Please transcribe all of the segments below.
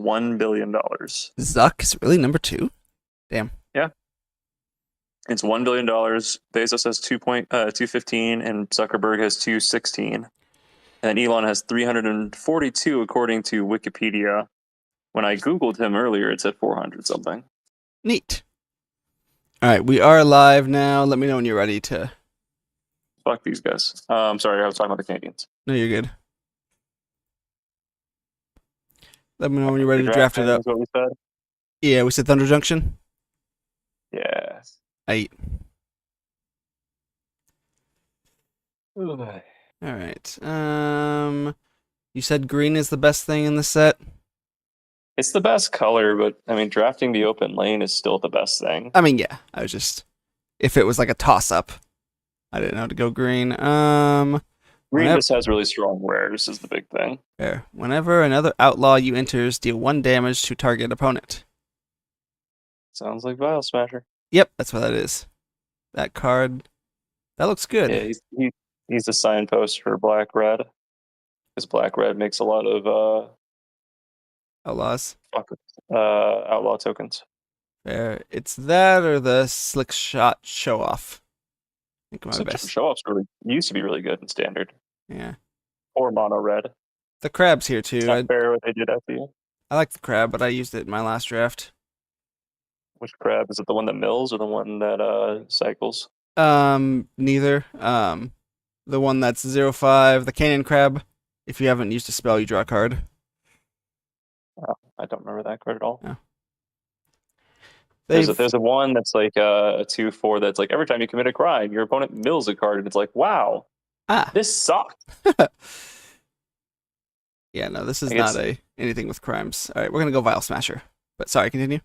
$1 billion. Zuck is really number 2? Damn. Yeah. It's $1 billion. Bezos has 2.215 and Zuckerberg has 216. And Elon has 342 according to Wikipedia. When I Googled him earlier, it said 400 something. Neat. All right, we are live now. Let me know when you're ready to... Fuck these guys. I'm sorry, I was talking about the Canadians. No, you're good. Let me know when you're ready to draft it up. Is what we said? Yeah, we said Thunder Junction? Yes. 8. Ooh. All right. You said green is the best thing in the set? It's the best color, but I mean, drafting the open lane is still the best thing. I mean, yeah. I was just... If it was like a toss-up, I didn't know to go green. Green just has really strong rares is the big thing. Fair. Whenever another outlaw you enters, deal 1 damage to target opponent. Sounds like Vial Smasher. Yep, that's what that is. That card, that looks good. Yeah, he's the signpost for Black Red. Because Black Red makes a lot of Outlaws. outlaw tokens. Fair. It's that or the Slick Shot Show Off. I think my best. Show offs really used to be really good in standard. Yeah. Or mono red. The crab's here too. It's not fair what they did after you. I like the crab, but I used it in my last draft. Which crab? Is it the one that mills or the one that cycles? Neither. The one that's 0/5, the canyon crab. If you haven't used a spell, you draw a card. Oh, I don't remember that card at all. No. There's a one that's like a 2/4 that's like every time you commit a crime, your opponent mills a card, and it's like, wow, this sucked. Yeah, no, this is not anything with crimes. All right, we're gonna go Vial Smasher. But sorry, continue.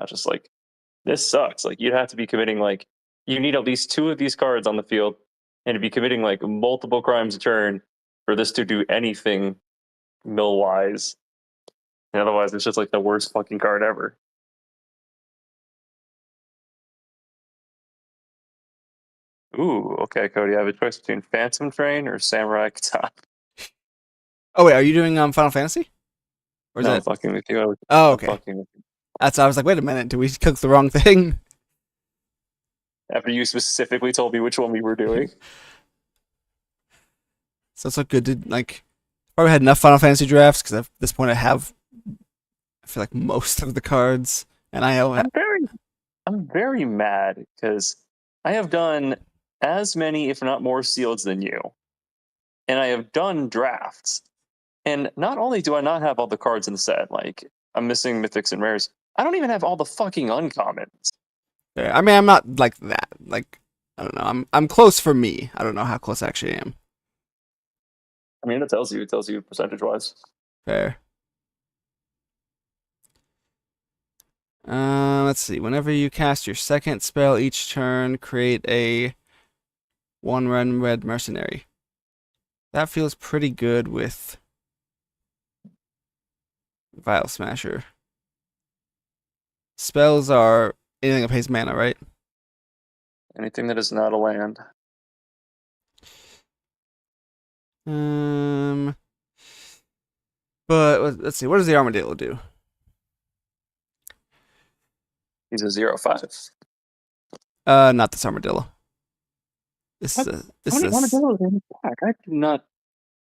Just like this sucks. Like you'd have to be committing like you need at least 2 of these cards on the field, and to be committing like multiple crimes a turn for this to do anything mill wise. And otherwise, it's just like the worst fucking card ever. Ooh, okay, Cody. I have a choice between Phantom Train or Samurai Katana. Oh wait, are you doing Final Fantasy? Or is that fucking with you? Oh, okay. That's. I was like, wait a minute, did we click the wrong thing? After you specifically told me which one we were doing. So it's so good to like. Probably had enough Final Fantasy drafts because at this point I feel like most of the cards, and I'm very mad because I have done as many, if not more, sealeds than you, and I have done drafts. And not only do I not have all the cards in the set, like I'm missing mythics and rares, I don't even have all the fucking uncommons. Yeah, I mean, I'm not like that. Like, I don't know. I'm close for me. I don't know how close I actually am. I mean, it tells you percentage-wise. Fair. Let's see. Whenever you cast your second spell each turn, create a 1 red mercenary. That feels pretty good with Vial Smasher. Spells are anything that pays mana, right? Anything that is not a land. But let's see. What does the Armadillo do? He's a 0/5. Not this Armadillo. This is How many Armadillos in the pack? I do not.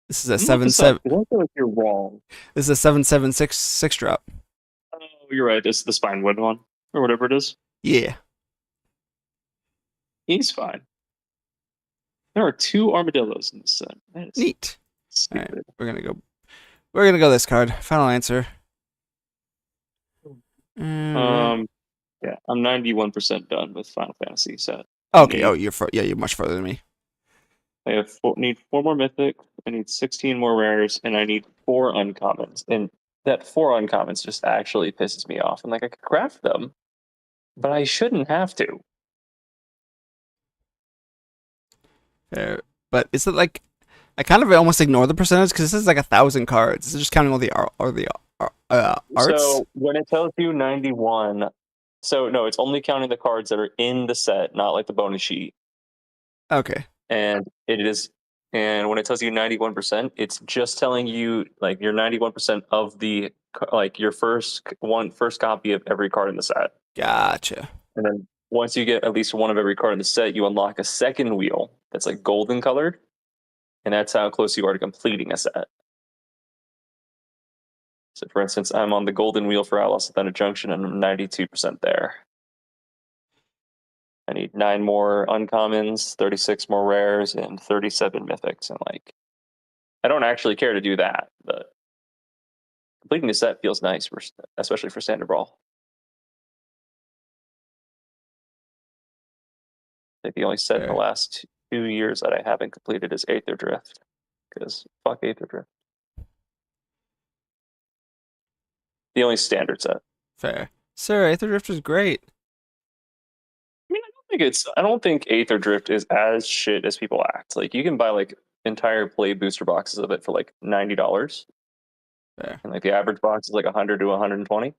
This is a 7/7. I don't feel like you're wrong. This is a 7/7/6 drop. Oh, you're right. It's the Spinewood one or whatever it is. Yeah. He's fine. There are 2 armadillos in this set. That is neat. Stupid. All right, we're gonna go this card. Final answer. Yeah, I'm 91% done with Final Fantasy set. Okay. You're much further than me. I need 4 more mythic. I need 16 more rares, and I need 4 uncommons. And that 4 uncommons just actually pisses me off. And like I could craft them, but I shouldn't have to. Fair. But is it like I kind of almost ignore the percentage because this is like 1,000 cards. This is just counting all the arts. So when it tells you 91, so no, it's only counting the cards that are in the set, not like the bonus sheet. Okay. And it is and when it tells you 91%, it's just telling you like you're 91% of the like your first copy of every card in the set. Gotcha. And then once you get at least one of every card in the set, you unlock a second wheel that's like golden colored, and that's how close you are to completing a set. So, for instance, I'm on the golden wheel for Outlaws of Thunder Junction, and I'm 92% there. I need 9 more uncommons, 36 more rares, and 37 mythics. And like, I don't actually care to do that, but completing the set feels nice, especially for Standard Brawl. I think the only set in the last 2 years that I haven't completed is Aether Drift, because fuck Aether Drift. The only standard set. Fair. Sir, Aether Drift is great. I mean, I don't think Aether Drift is as shit as people act. Like, you can buy like entire play booster boxes of it for like $90. Fair. And like the average box is like 100 to 120.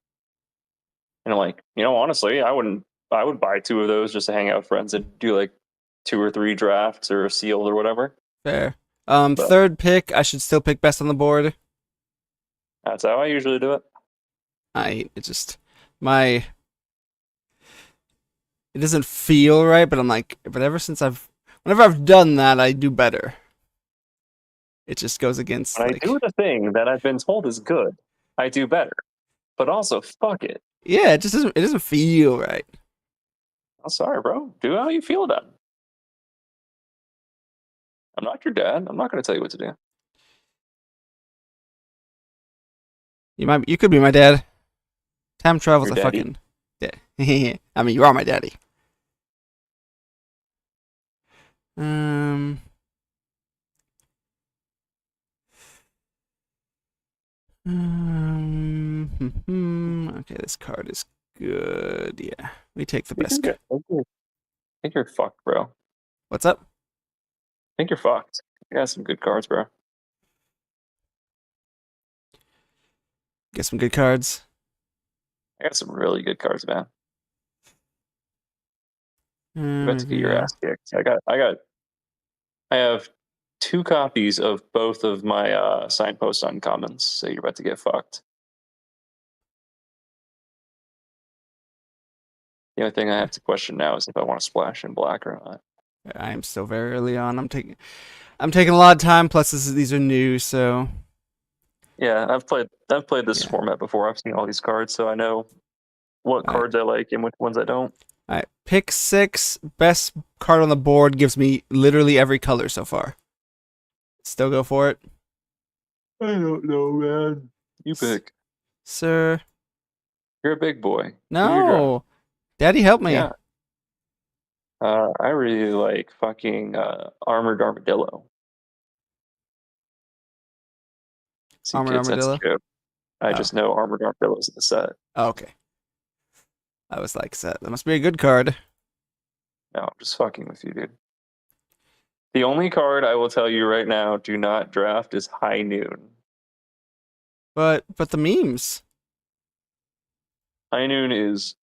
And I'm like, honestly, I would buy 2 of those just to hang out with friends and do like 2 or 3 drafts or a sealed or whatever. Fair. Third pick, I should still pick best on the board. That's how I usually do it. It doesn't feel right, but I'm like, whenever I've done that, I do better. It just goes against. When I do the thing that I've been told is good, I do better. But also, fuck it. Yeah, it doesn't feel right. I'm sorry, bro. Do how you feel then. I'm not your dad. I'm not going to tell you what to do. You could be my dad. Time travel's Your a daddy? fucking. Yeah. I mean, you are my daddy. Okay, this card is good. Yeah, we take the best. I think you're fucked, bro. What's up? I think you're fucked. You got some good cards, bro. Get some good cards. I got some really good cards, man. I'm about to get your ass kicked. I have 2 copies of both of my signpost uncommons, so you're about to get fucked. The only thing I have to question now is if I want to splash in black or not. I am still very early on. I'm taking a lot of time. Plus, these are new, so. Yeah, I've played this format before. I've seen all these cards, so I know what cards I like and which ones I don't. All right, pick 6. Best card on the board gives me literally every color so far. Still go for it? I don't know, man. You pick. Sir. You're a big boy. No. Daddy, help me. Yeah. I really like fucking Armored Armadillo. See, Armored kids, Armadillo? that's a joke. I just know Armored Armadillo's in the set. Oh, okay. I was like, that must be a good card. No, I'm just fucking with you, dude. The only card I will tell you right now, do not draft, is High Noon. But the memes. High Noon is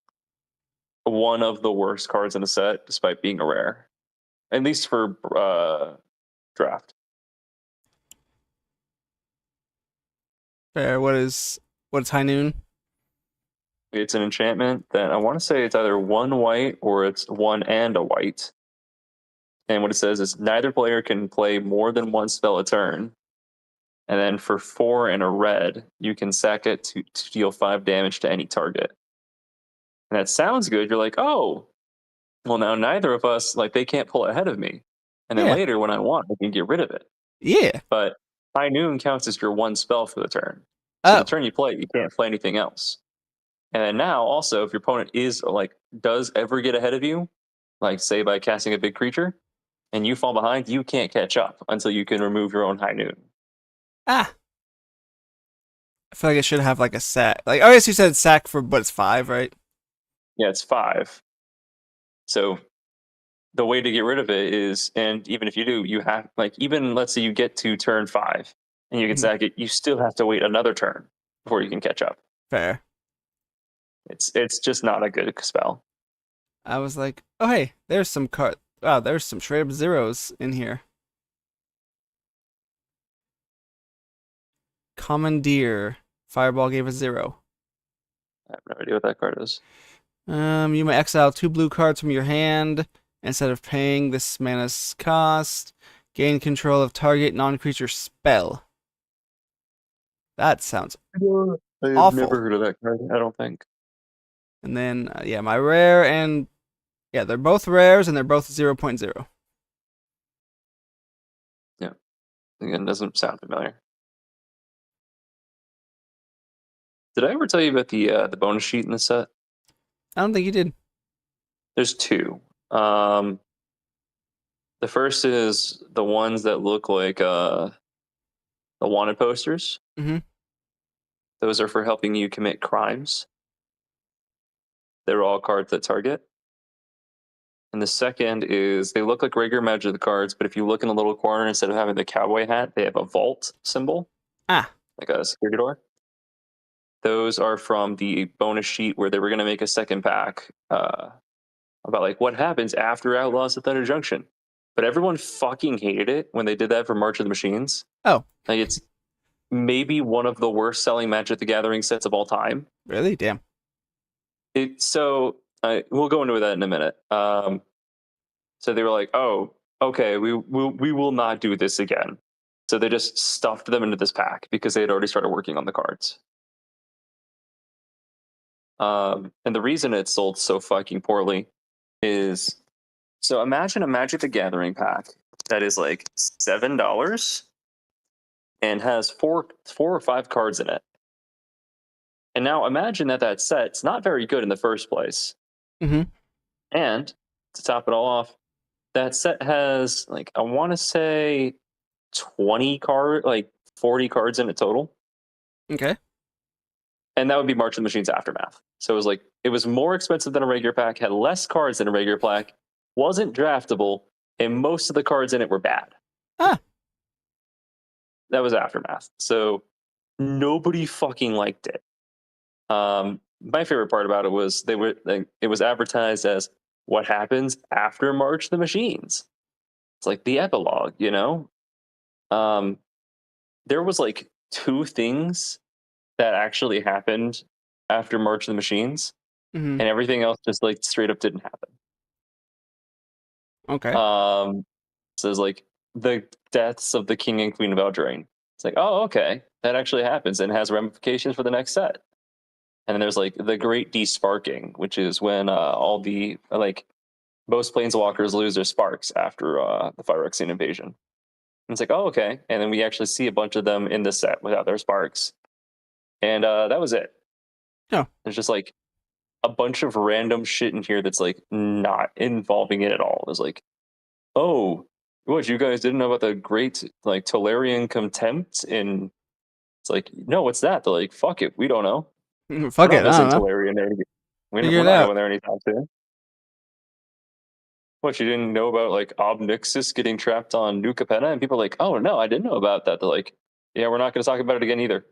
one of the worst cards in the set, despite being a rare. At least for draft. Fair. What's High Noon? It's an enchantment that I want to say it's either 1 white or it's 1 and a white. And what it says is neither player can play more than 1 spell a turn. And then for 4 and a red, you can sack it to deal 5 damage to any target. And that sounds good. You're like, oh, well, now neither of us, like, they can't pull ahead of me. And then later, when I want, I can get rid of it. Yeah. But High Noon counts as your 1 spell for the turn. So the turn you play, you can't play anything else. And then now, also, if your opponent does ever get ahead of you, like, say, by casting a big creature, and you fall behind, you can't catch up until you can remove your own High Noon. I feel like it should have like a sack. Like, I guess you said sack but it's 5, right? Yeah, it's 5. So the way to get rid of it is, and even if you do, you have, like, even let's say you get to turn 5 and you can sack it, you still have to wait another turn before you can catch up. Fair. It's just not a good spell. I was like, oh hey, there's some there's some straight up zeros in here. Commandeer. Fireball gave a 0. I have no idea what that card is. You may exile 2 blue cards from your hand instead of paying this mana's cost. Gain control of target non-creature spell. That sounds I have awful. never heard of that card, I don't think. And then, yeah, my rare and... Yeah, they're both rares and they're both 0.0. Yeah. Again, doesn't sound familiar. Did I ever tell you about the bonus sheet in the set? I don't think you did. There's 2. The first is the ones that look like the wanted posters. Mm-hmm. Those are for helping you commit crimes. They're all cards that target. And the second is they look like regular Magic of the cards, but if you look in the little corner, instead of having the cowboy hat, they have a vault symbol. Ah. Like a security door. Those are from the bonus sheet where they were going to make a second pack about like what happens after Outlaws at Thunder Junction. But everyone fucking hated it when they did that for March of the Machines. Oh. Like it's maybe one of the worst selling Magic the Gathering sets of all time. Really? Damn. We'll go into that in a minute. So they were like, "Oh, okay, we will not do this again." So they just stuffed them into this pack because they had already started working on the cards. And the reason it sold so fucking poorly is, so imagine a Magic the Gathering pack that is like $7 and has four or 5 cards in it. And now imagine that set's not very good in the first place. Mm-hmm. And to top it all off, that set has like, I want to say 40 cards in it total. Okay. And that would be March of the Machines Aftermath. So it was more expensive than a regular pack, had less cards than a regular pack, wasn't draftable, and most of the cards in it were bad. Ah. That was Aftermath. So nobody fucking liked it. My favorite part about it was it was advertised as what happens after March of the Machines. It's like the epilogue, you know? There was like 2 things that actually happened after March of the Machines, Mm-hmm. and everything else just like straight up didn't happen. Okay. So it's like the deaths of the King and Queen of Eldraine. It's like, oh, okay, that actually happens and has ramifications for the next set. And then there's like the Great Desparking, which is when all the most planeswalkers lose their sparks after the Phyrexian invasion. And it's like, oh, okay. And then we actually see a bunch of them in the set without their sparks. And that was it. Oh. There's just like a bunch of random shit in here that's like not involving it at all. There's like, oh, what, you guys didn't know about the great like Tolarian contempt? And it's like, no, what's that? They're like, fuck it, we don't know. Fuck We're it. not I missing don't know. Tolarian. We're Figure it not out. going there anytime soon. What, you didn't know about like Obnixis getting trapped on New Capenna? And people are like, oh no, I didn't know about that. They're like, yeah, we're not going to talk about it again either.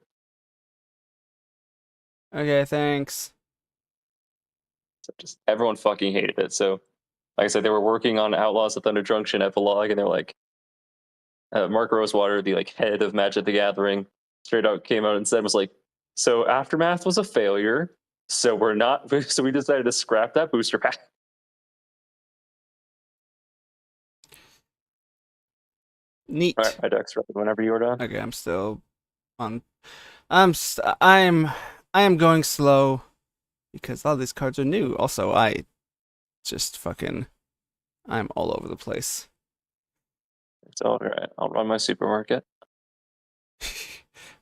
Okay, thanks. So just everyone fucking hated it. So, like I said, they were working on Outlaws of Thunder Junction epilogue, and they're like, Mark Rosewater, the like head of Magic the Gathering, straight out came out and said, was like, so Aftermath was a failure. So we're not. So we decided to scrap that booster pack. Neat. All right, my deck's ready whenever you are done. Okay, I'm still on. I am going slow because all these cards are new. Also, I just fucking, I'm all over the place. It's all right. I'll run my supermarket.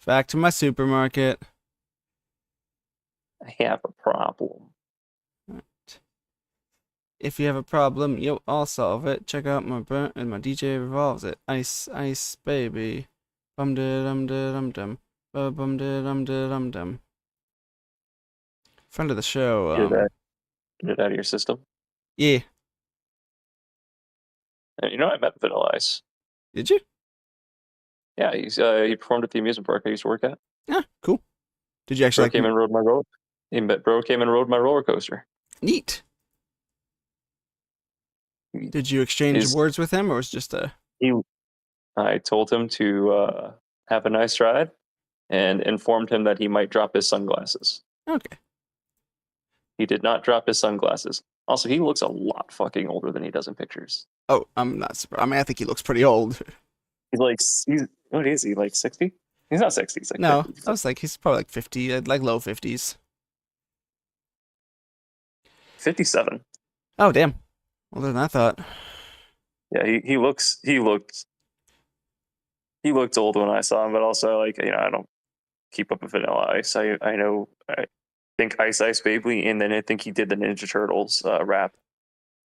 Back to my supermarket. I have a problem. If you have a problem, I'll solve it. Check out my and my DJ revolves it. Ice, ice, baby. Bum de dum de dum dum. Bum de dum de dum dum. Friend of the show. Get it out of your system. Yeah. And you know, I met Vanilla Ice. Did you? Yeah, he performed at the amusement park I used to work at. Yeah, cool. Did you actually Bro came and rode my roller. Bro came and rode my roller coaster. Neat. Did you exchange words with him, or was it just a? I told him to have a nice ride, and informed him that he might drop his sunglasses. Okay. He did not drop his sunglasses. Also, he looks a lot fucking older than he does in pictures. Oh, I'm not surprised. I mean, I think he looks pretty old. What is he, like 60? He's not 60, he's like No, 50. I was like, he's probably like 50, like low 50s. 57. Oh, damn. Older than I thought. Yeah, he looked old when I saw him, but also like, I don't keep up with Vanilla Ice. I think Ice Baby, and then I think he did the Ninja Turtles rap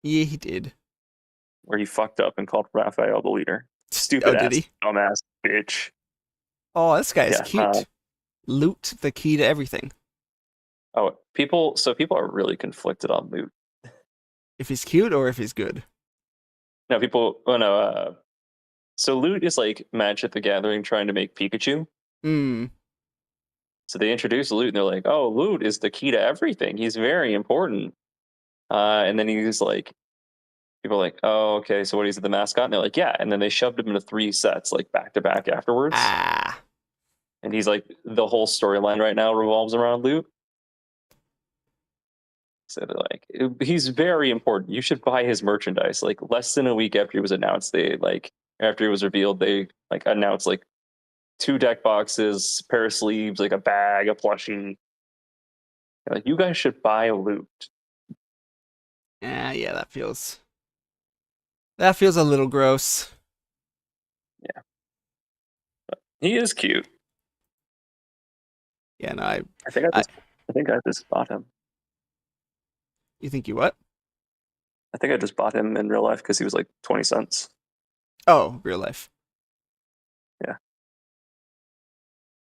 Yeah, he did. where he fucked up and called Raphael the leader. Stupid Oh, did ass he? dumbass bitch. Oh, this guy is Yeah. cute. Loot, the key to everything. People are really conflicted on Loot. If he's cute or if he's good. No, people. Oh no. So Loot is like Magic the Gathering trying to make Pikachu. Hmm. So they introduce Loot, and they're like, "Oh, Loot is the key to everything. He's very important." And then he's like, people are like, "Oh, okay. So what? He's the mascot?" And they're like, "Yeah." And then they shoved him into 3 sets, like back to back afterwards. Ah. And he's like, the whole storyline right now revolves around Loot. So they're like, he's very important. You should buy his merchandise. Like less than a week after he was announced, after he was revealed, they like announced like 2 deck boxes, pair of sleeves, like a bag, a plushie. They're like, you guys should buy a Loot. Yeah, that feels a little gross. Yeah, he is cute. Yeah, no, I think I just bought him. You think you what? I think I just bought him in real life because he was like 20 cents. Oh, real life. Yeah.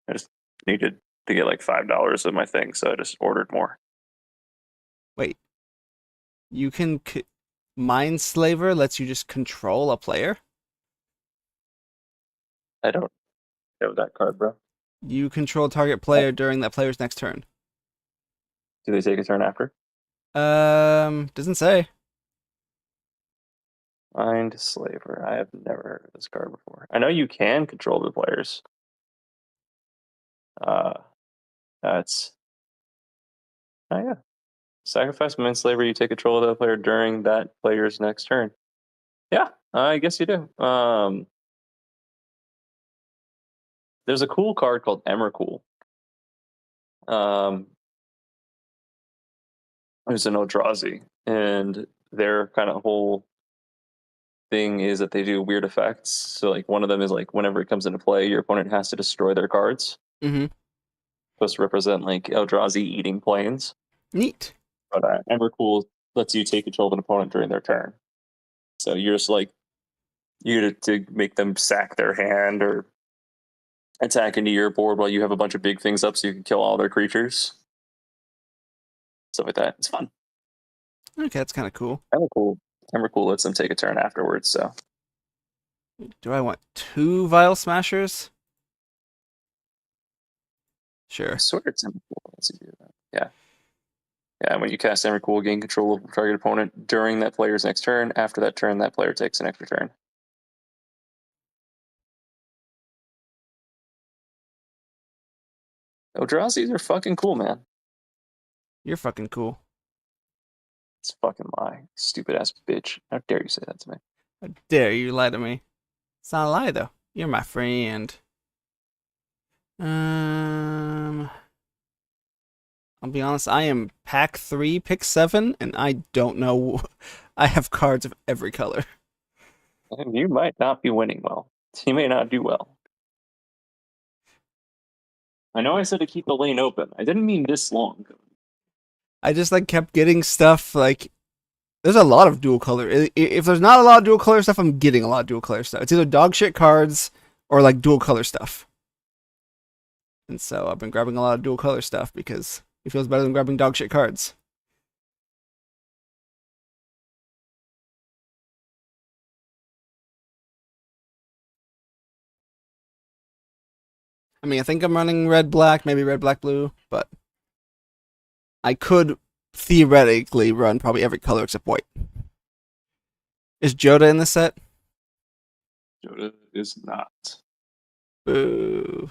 I just needed to get like $5 of my thing, so I just ordered more. Wait. You can Mindslaver lets you just control a player? I don't know that card, bro. You control target player during that player's next turn. Do they take a turn after? Doesn't say. Mind Slaver. I have never heard of this card before. I know you can control the players. That's oh yeah. Sacrifice Mind Slaver. You take control of the player during that player's next turn. Yeah, I guess you do. There's a cool card called Emrakul. There's an Eldrazi, and their kind of whole thing is that they do weird effects. So like one of them is like whenever it comes into play, your opponent has to destroy their cards. Mm-hmm. Supposed to represent like Eldrazi eating planes. Neat. But Emrakul lets you take control of an opponent during their turn. So you're just like you to make them sack their hand or attack into your board while you have a bunch of big things up so you can kill all their creatures. Stuff like that. It's fun. Okay, that's kind of cool. Emrakul lets them take a turn afterwards, so. Do I want 2 Vial Smashers? Sure. I swear it's Emrakul. Let's see. Yeah. Yeah, when you cast Emrakul, gain control of target opponent during that player's next turn. After that turn, that player takes an extra turn. Eldrazi's are fucking cool, man. You're fucking cool. It's fucking lie. Stupid ass bitch. How dare you say that to me? How dare you lie to me? It's not a lie, though. You're my friend. I'll be honest, I am pack 3, pick 7, and I don't know. I have cards of every color. And you might not be winning well. You may not do well. I know I said to keep the lane open. I didn't mean this long. I just like kept getting stuff like there's a lot of dual color. If there's not a lot of dual color stuff, I'm getting a lot of dual color stuff. It's either dog shit cards or like dual color stuff. And so I've been grabbing a lot of dual color stuff because it feels better than grabbing dog shit cards. I mean, I think I'm running red black, maybe red black blue, but I could theoretically run probably every color except white. Is Joda in this set? Joda is not. Boo.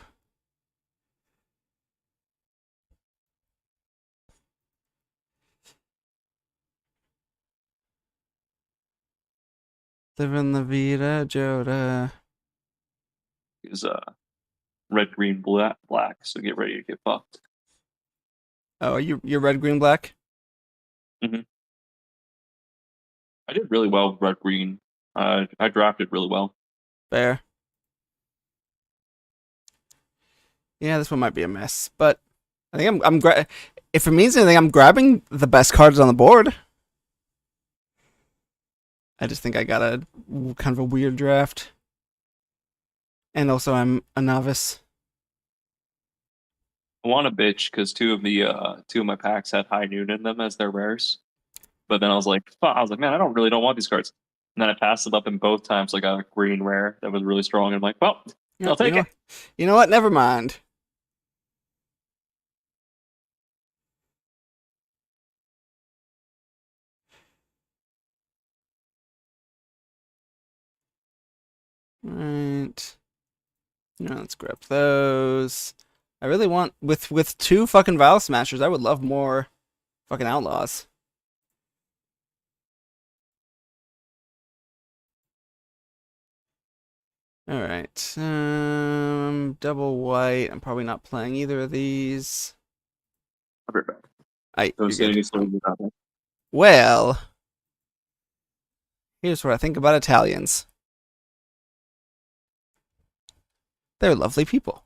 Living the vida, Joda. Is red, green, black. So get ready to get fucked. Oh, you're red, green, black? Hmm. I did really well with red, green. I drafted really well. Fair. Yeah, this one might be a mess, but I think if it means anything, I'm grabbing the best cards on the board. I just think I got a kind of a weird draft. And also I'm a novice. I want to bitch because two of my packs had high noon in them as their rares. But then I was like, fuck, I was like, man, I don't want these cards. And then I passed it up in both times. So I got a green rare that was really strong. And I'm like, well, I'll take it. You know what? Never mind. Right. No, let's grab those. I really want with two fucking Vial Smashers, I would love more fucking Outlaws. Alright. Double white. I'm probably not playing either of these. I'll be right back. You're good. So Well, here's what I think about Italians. They're lovely people.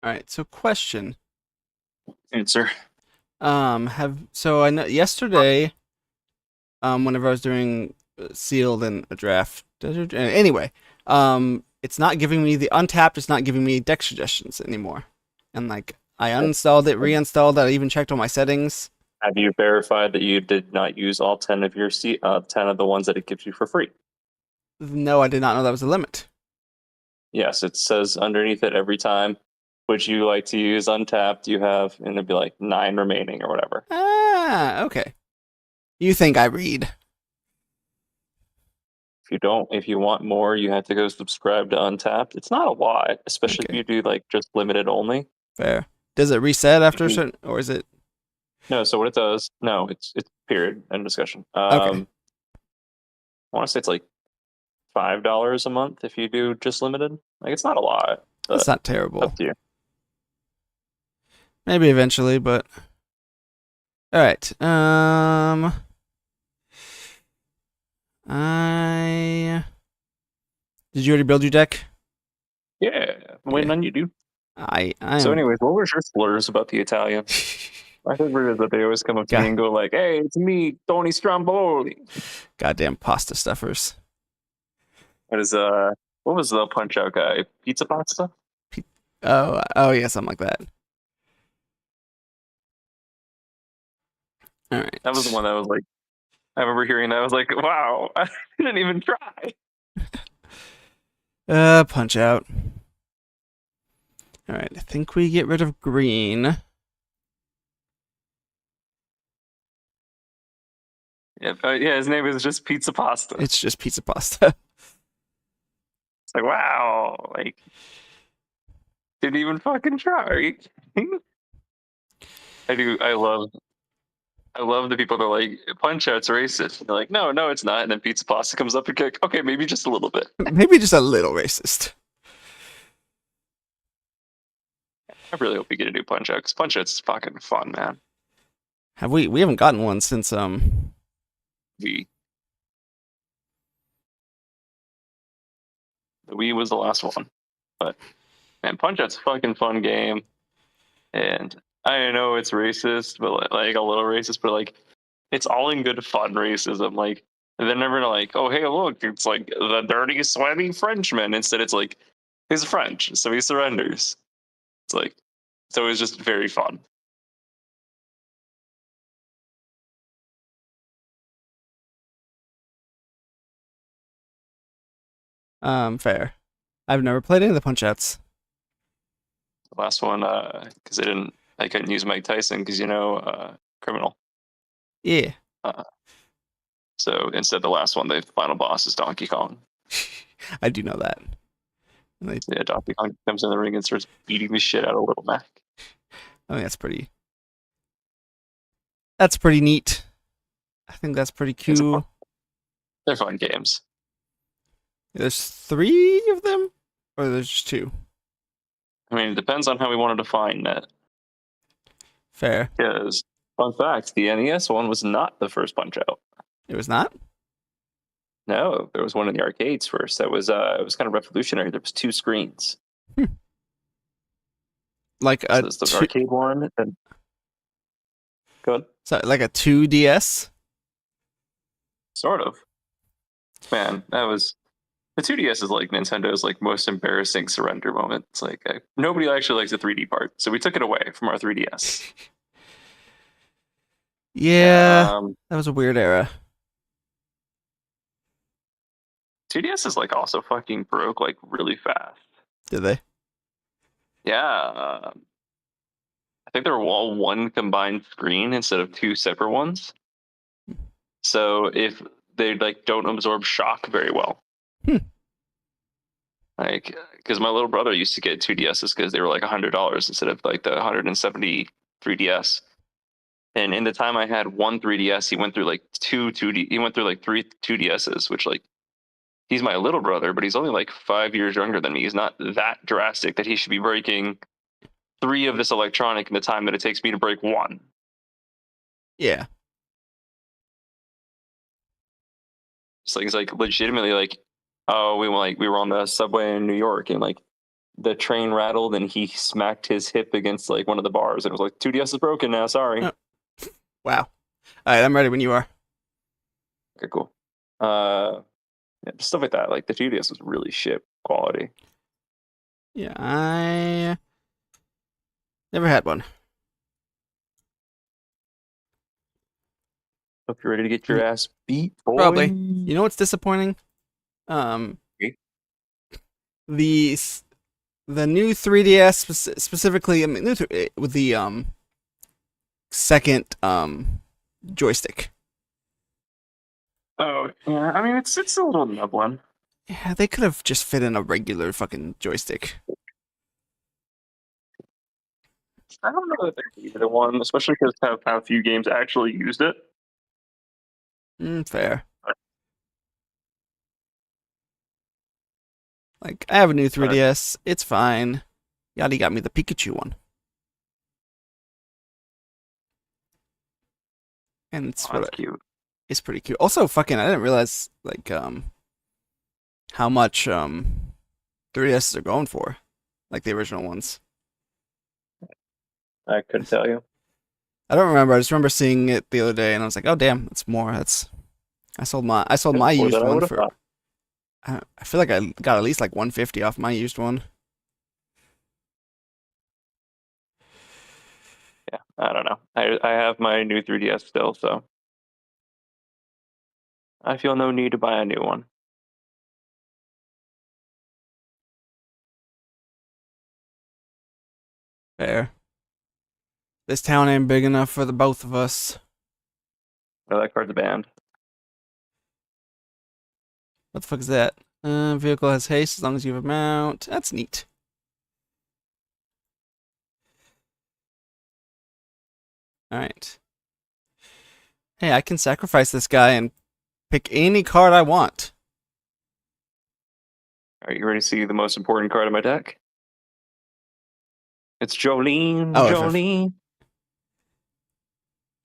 Alright, so question. Answer. I know yesterday, whenever I was doing sealed and a draft. Anyway, it's not giving me the untapped. It's not giving me deck suggestions anymore. And like, I uninstalled it, reinstalled it. I even checked all my settings. Have you verified that you did not use all 10 of your 10 of the ones that it gives you for free? No, I did not know that was a limit. Yes, it says underneath it every time. Would you like to use untapped? You have, and it'd be like 9 remaining or whatever. Ah, okay. You think I read? If you want more, you have to go subscribe to Untapped. It's not a lot, especially Okay. if you do like just limited only. Fair. Does it reset after a certain, or is it? No, so what it does, no, it's period, end discussion. Okay. I want to say it's like $5 a month if you do just limited. Like it's not a lot. That's not terrible. Up to you. Maybe eventually, but all right. Did you already build your deck? Yeah, I'm waiting on you, dude. I So, am. anyways, what were your slurs about the Italian? My favorite is that they always come up to me and go like, "Hey, it's me, Tony Stromboli." Goddamn pasta stuffers. What was the punch out guy? Pizza pasta? Oh yeah, something like that. All right. That was the one that was like, I remember hearing that. I was like, wow, I didn't even try. Punch out. All right, I think we get rid of green. Yeah, his name is just Pizza Pasta. It's just pizza pasta. It's like, wow, like, didn't even fucking try. Are you kidding? I love the people that are like, punch out's racist. And they're like, no, it's not. And then Pizza Pasta comes up and like, okay, maybe just a little bit. Maybe just a little racist. I really hope we get a new Punch Out, because Punch Out's fucking fun, man. Have we? We haven't gotten one since We The Wii was the last one, but man, Punch Out's a fucking fun game, and I know it's racist, but like a little racist, but like it's all in good fun racism. Like they're never like, oh hey look, it's like the dirty sweaty Frenchman. Instead, it's like he's French, so he surrenders. It's like so it's just very fun. fair. I've never played any of the Punch Outs. The last one, because I couldn't use Mike Tyson because criminal. Yeah. Uh, so instead, the last one, the final boss is Donkey Kong. I do know that. Yeah, Donkey Kong comes in the ring and starts beating the shit out of Little Mac. I think that's pretty. That's pretty neat. I think that's pretty cool. They're fun games. There's 3 of them, or there's just 2. I mean, it depends on how we want to define that. Fair. Because, fun fact, the NES one was not the first Punch Out. It was not. No, there was one in the arcades first. That was it was kind of revolutionary. There was 2 screens. Like so there's the arcade one. And... Go ahead. So like a 2DS. Sort of. Man, that was the 2DS is like Nintendo's like most embarrassing surrender moment. It's like nobody actually likes the 3D part, so we took it away from our 3DS. Yeah, that was a weird era. 2DS is like also fucking broke like really fast. Did they? Yeah, I think they're all one combined screen instead of 2 separate ones. So if they like don't absorb shock very well. Like, because my little brother used to get 2DSs because they were like $100 instead of like the 170 3DS. And in the time I had one 3DS, he went through like he went through like 3 2DSs, which like he's my little brother, but he's only like 5 years younger than me. He's not that drastic that he should be breaking 3 of this electronic in the time that it takes me to break 1. Yeah. It's like legitimately like, oh, we were on the subway in New York and like the train rattled and he smacked his hip against like one of the bars and it was like 2DS is broken now. Sorry. Oh. Wow. All right, I'm ready when you are. Okay, cool. Yeah, stuff like that. Like the 2DS was really shit quality. Yeah, I never had one. Hope you're ready to get your ass beat, boy. Probably. You know what's disappointing? Okay. The new 3DS specifically, I mean, with the second joystick. Oh yeah, I mean it's a little nubbin. Yeah, they could have just fit in a regular fucking joystick. I don't know that they needed one, especially because how few games actually used it. Fair. Like, I have a new 3DS. It's fine. Yachty got me the Pikachu one. And it's cute. It's pretty cute. Also, fucking, I didn't realize, like, how much 3DSs are going for. Like, the original ones. I couldn't tell you. I don't remember. I just remember seeing it the other day, and I was like, "Oh damn, that's more." I sold my used one for. I feel like I got at least like 150 off my used one. Yeah, I don't know. I have my new 3DS still, so I feel no need to buy a new one. Fair. This town ain't big enough for the both of us. Oh, that card's banned. What the fuck is that? Vehicle has haste as long as you have a mount. That's neat. Alright. Hey, I can sacrifice this guy and pick any card I want. Are you ready to see the most important card in my deck? It's Jolene, Oh, FF. Jolene.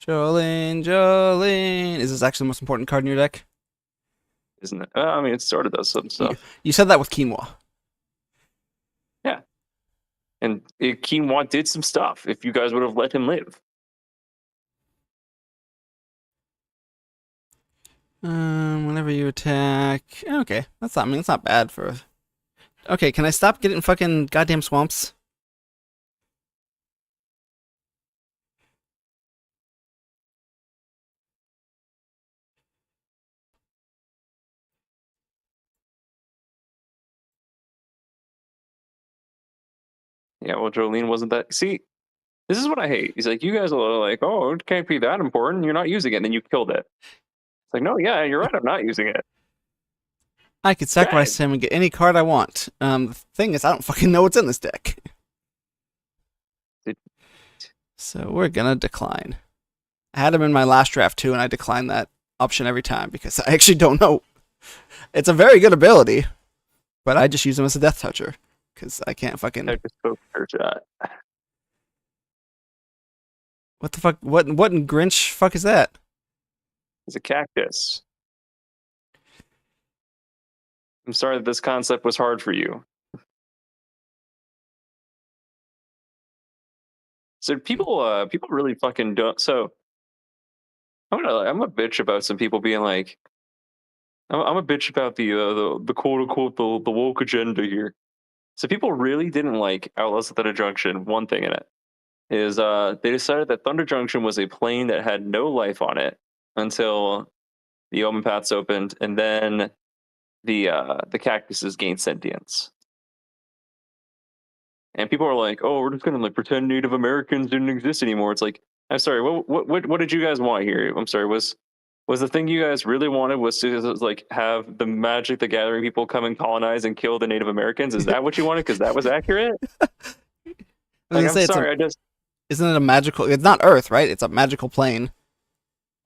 Jolene, Jolene. Is this actually the most important card in your deck? Isn't it? I mean, it sort of does some You, stuff. you said that with quinoa. Yeah. And Quinoa did some stuff if you guys would have let him live. Whenever you attack. Okay, that's not. I mean, that's not bad for. Okay, can I stop getting fucking goddamn swamps? Yeah, well, Jolene wasn't that. See, this is what I hate. He's like, you guys are like, oh, it can't be that important. You're not using it. And then you killed it. It's like, no, yeah, you're right. I'm not using it. I could sacrifice Bad. him and get any card I want. The thing is, I don't fucking know what's in this deck. It- So we're gonna decline. I had him in my last draft too, and I declined that option every time because I actually don't know. It's a very good ability, but I just use him as a death toucher because I can't fucking. I just spoke her shot. What the fuck? What in Grinch fuck is that? It's a cactus. I'm sorry that this concept was hard for you. So people really fucking don't. So I'm a bitch about some people being like, I'm a bitch about the quote unquote the woke agenda here. So people really didn't like Outlaws Without a Junction. One thing in it is they decided that Thunder Junction was a plane that had no life on it until the Omen Paths opened, and then the cactuses gained sentience. And people are like, "Oh, we're just gonna like pretend Native Americans didn't exist anymore." It's like, I'm sorry, what did you guys want here? I'm sorry, was the thing you guys really wanted was to like have the Magic the Gathering people come and colonize and kill the Native Americans? Is that what you wanted? Because that was accurate. I was Like, gonna I'm say sorry, I just isn't it a magical? It's not Earth, right? It's a magical plane.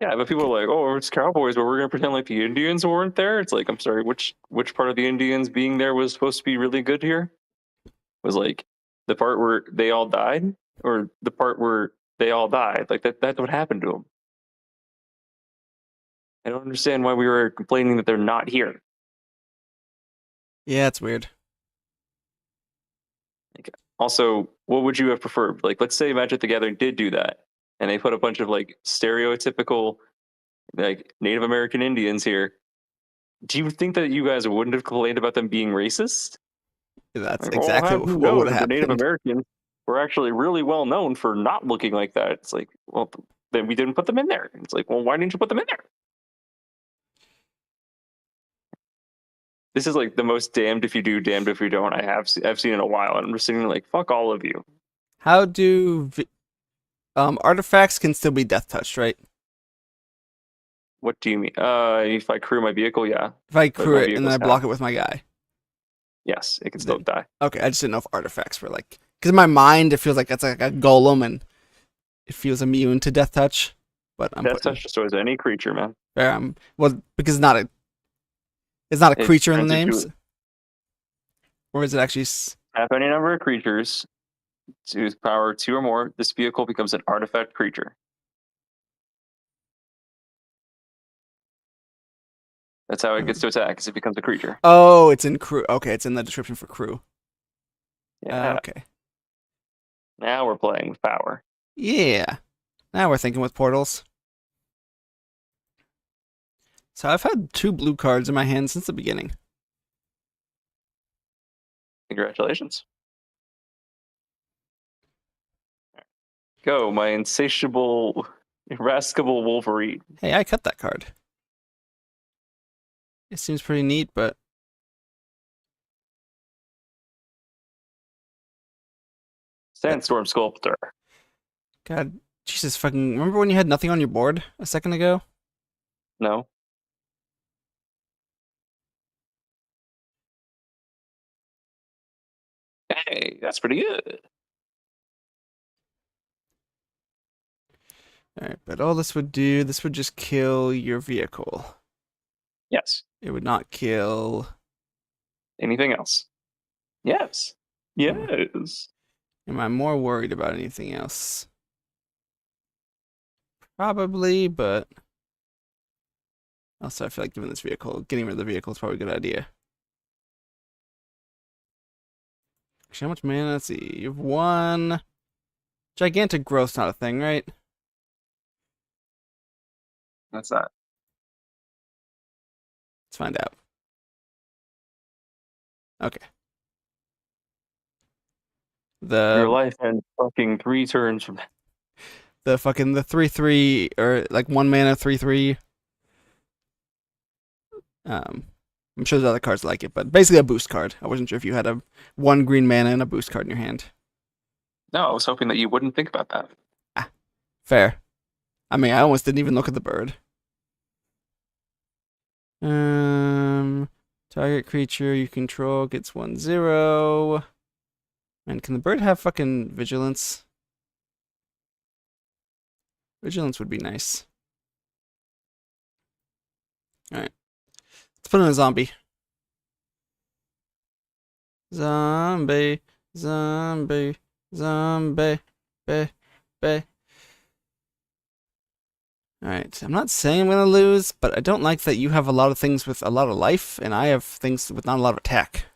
yeah, but people Okay. are like, "Oh, it's cowboys," but we're gonna pretend like the Indians weren't there. It's like, I'm sorry, which part of the Indians being there was supposed to be really good here? Was like the part where they all died, or the part where they all died? Like that's what happened to them. I don't understand why we were complaining that they're not here. Yeah, it's weird. Like, also, what would you have preferred? Like, let's say Magic the Gathering did do that, and they put a bunch of like stereotypical like Native American Indians here. Do you think that you guys wouldn't have complained about them being racist? That's Like, well, I'll exactly have you what know would have that the Native happened. Americans were actually really well known for not looking like that. It's like, well, then we didn't put them in there. It's like, well, why didn't you put them in there? This is like the most damned if you do, damned if you don't I've seen in a while, and I'm just sitting like, fuck all of you. How do artifacts can still be death touched, right? What do you mean? If I crew my vehicle, yeah, If I but crew my it and then vehicle's I half. block it with my guy, Yes, it can still then die. okay. I just didn't know if artifacts were like because in my mind it feels like that's like a golem and it feels immune to death touch. But I'm Death putting touch destroys any creature, man. well because it's not a It creature in the turns names, into or is it actually? half any number of creatures to power two or more. This vehicle becomes an artifact creature. That's how it gets to attack, is it becomes a creature. Oh, it's in crew. Okay, it's in the description for crew. Yeah. Okay. Now we're playing with power. Yeah. Now we're thinking with portals. So I've had 2 blue cards in my hand since the beginning. Congratulations. Go, my insatiable, irascible Wolverine. Hey, I cut that card. It seems pretty neat, but Sandstorm Sculptor. God, Jesus fucking. Remember when you had nothing on your board a second ago? No. Hey, that's pretty good. Alright, but all this would do, this would just kill your vehicle. Yes. It would not kill. Anything else? Yes. Oh, Yes. Am I more worried about anything else? Probably, but also I feel like getting rid of the vehicle is probably a good idea. Actually, how much mana? Let's see. You have one. Gigantic growth's not a thing, right? That's that. Let's find out. Okay. Your The life ends fucking 3 turns from the 3/3 or like 1 mana 3/3. I'm sure there's other cards like it, but basically a boost card. I wasn't sure if you had a 1 green mana and a boost card in your hand. No, I was hoping that you wouldn't think about that. Ah, fair. I mean, I almost didn't even look at the bird. Target creature you control gets 1/0. And can the bird have fucking vigilance? Vigilance would be nice. Alright. Let's put in a zombie. Zombie. Zombie. Zombie. Be. Be. Alright. I'm not saying I'm gonna lose, but I don't like that you have a lot of things with a lot of life, and I have things with not a lot of attack.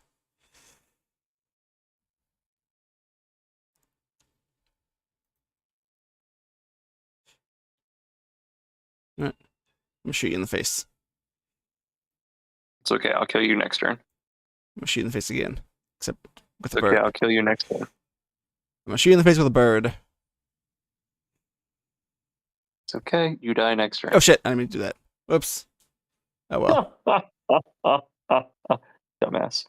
Alright. I'm gonna shoot you in the face. It's okay, I'll kill you next turn. I'm gonna shoot you in the face again. Except with It's a okay, bird. I'll kill you next turn. I'm gonna shoot you in the face with a bird. It's okay, you die next turn. Oh shit, I didn't mean to do that. Whoops. Oh well. Dumbass.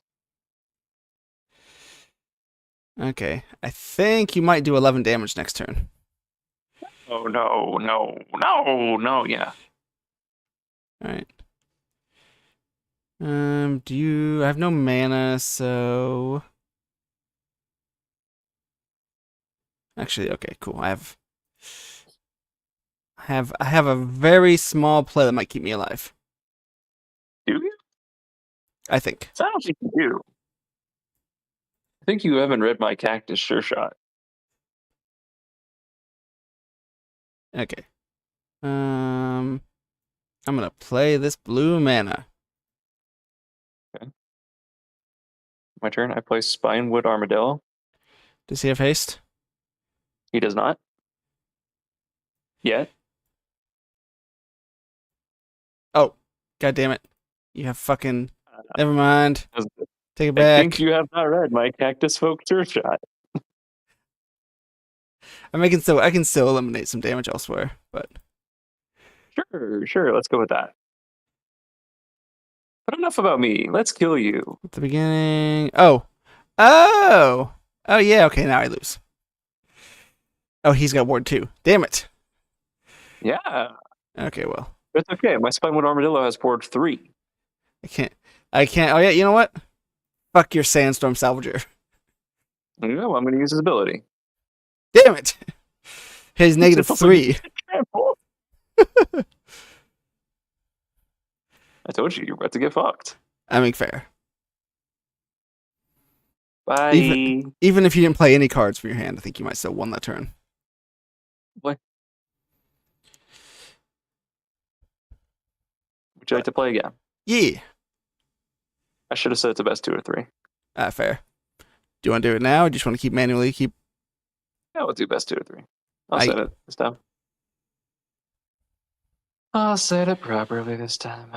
Okay. I think you might do 11 damage next turn. Oh no, yeah. Alright. I have no mana, so actually, okay, cool. I have a very small play that might keep me alive. Do you? I think. I don't think you do. I think you haven't read my Cactus Sure Shot. Okay. I'm gonna play this blue mana. My turn. I play Spinewood Armadillo. Does he have haste? He does not. Yet. Oh, god damn it. You have fucking never mind. Take it I back. think you have not read my Cactus Folk Sure Shot. I can still eliminate some damage elsewhere, but Sure. Let's go with that. But enough about me. Let's kill you. at the beginning. Oh, yeah. Okay, now I lose. Oh, he's got ward 2. Damn it. Yeah. Okay, well, It's okay. My Spinewood Armadillo has ward 3. I can't. Oh yeah, you know what? Fuck your Sandstorm Salvager. No, I'm going to use his ability. Damn it. His negative 3. I told you, you're about to get fucked. I mean, fair. Bye. Even if you didn't play any cards from your hand, I think you might still won that turn. What? Would you like to play again? Yeah. I should have said it's a best 2 or 3. Fair. Do you want to do it now, or do you just want to keep manually keep? Yeah, we'll do best 2 or 3. I'll set it this time. I'll set it properly this time.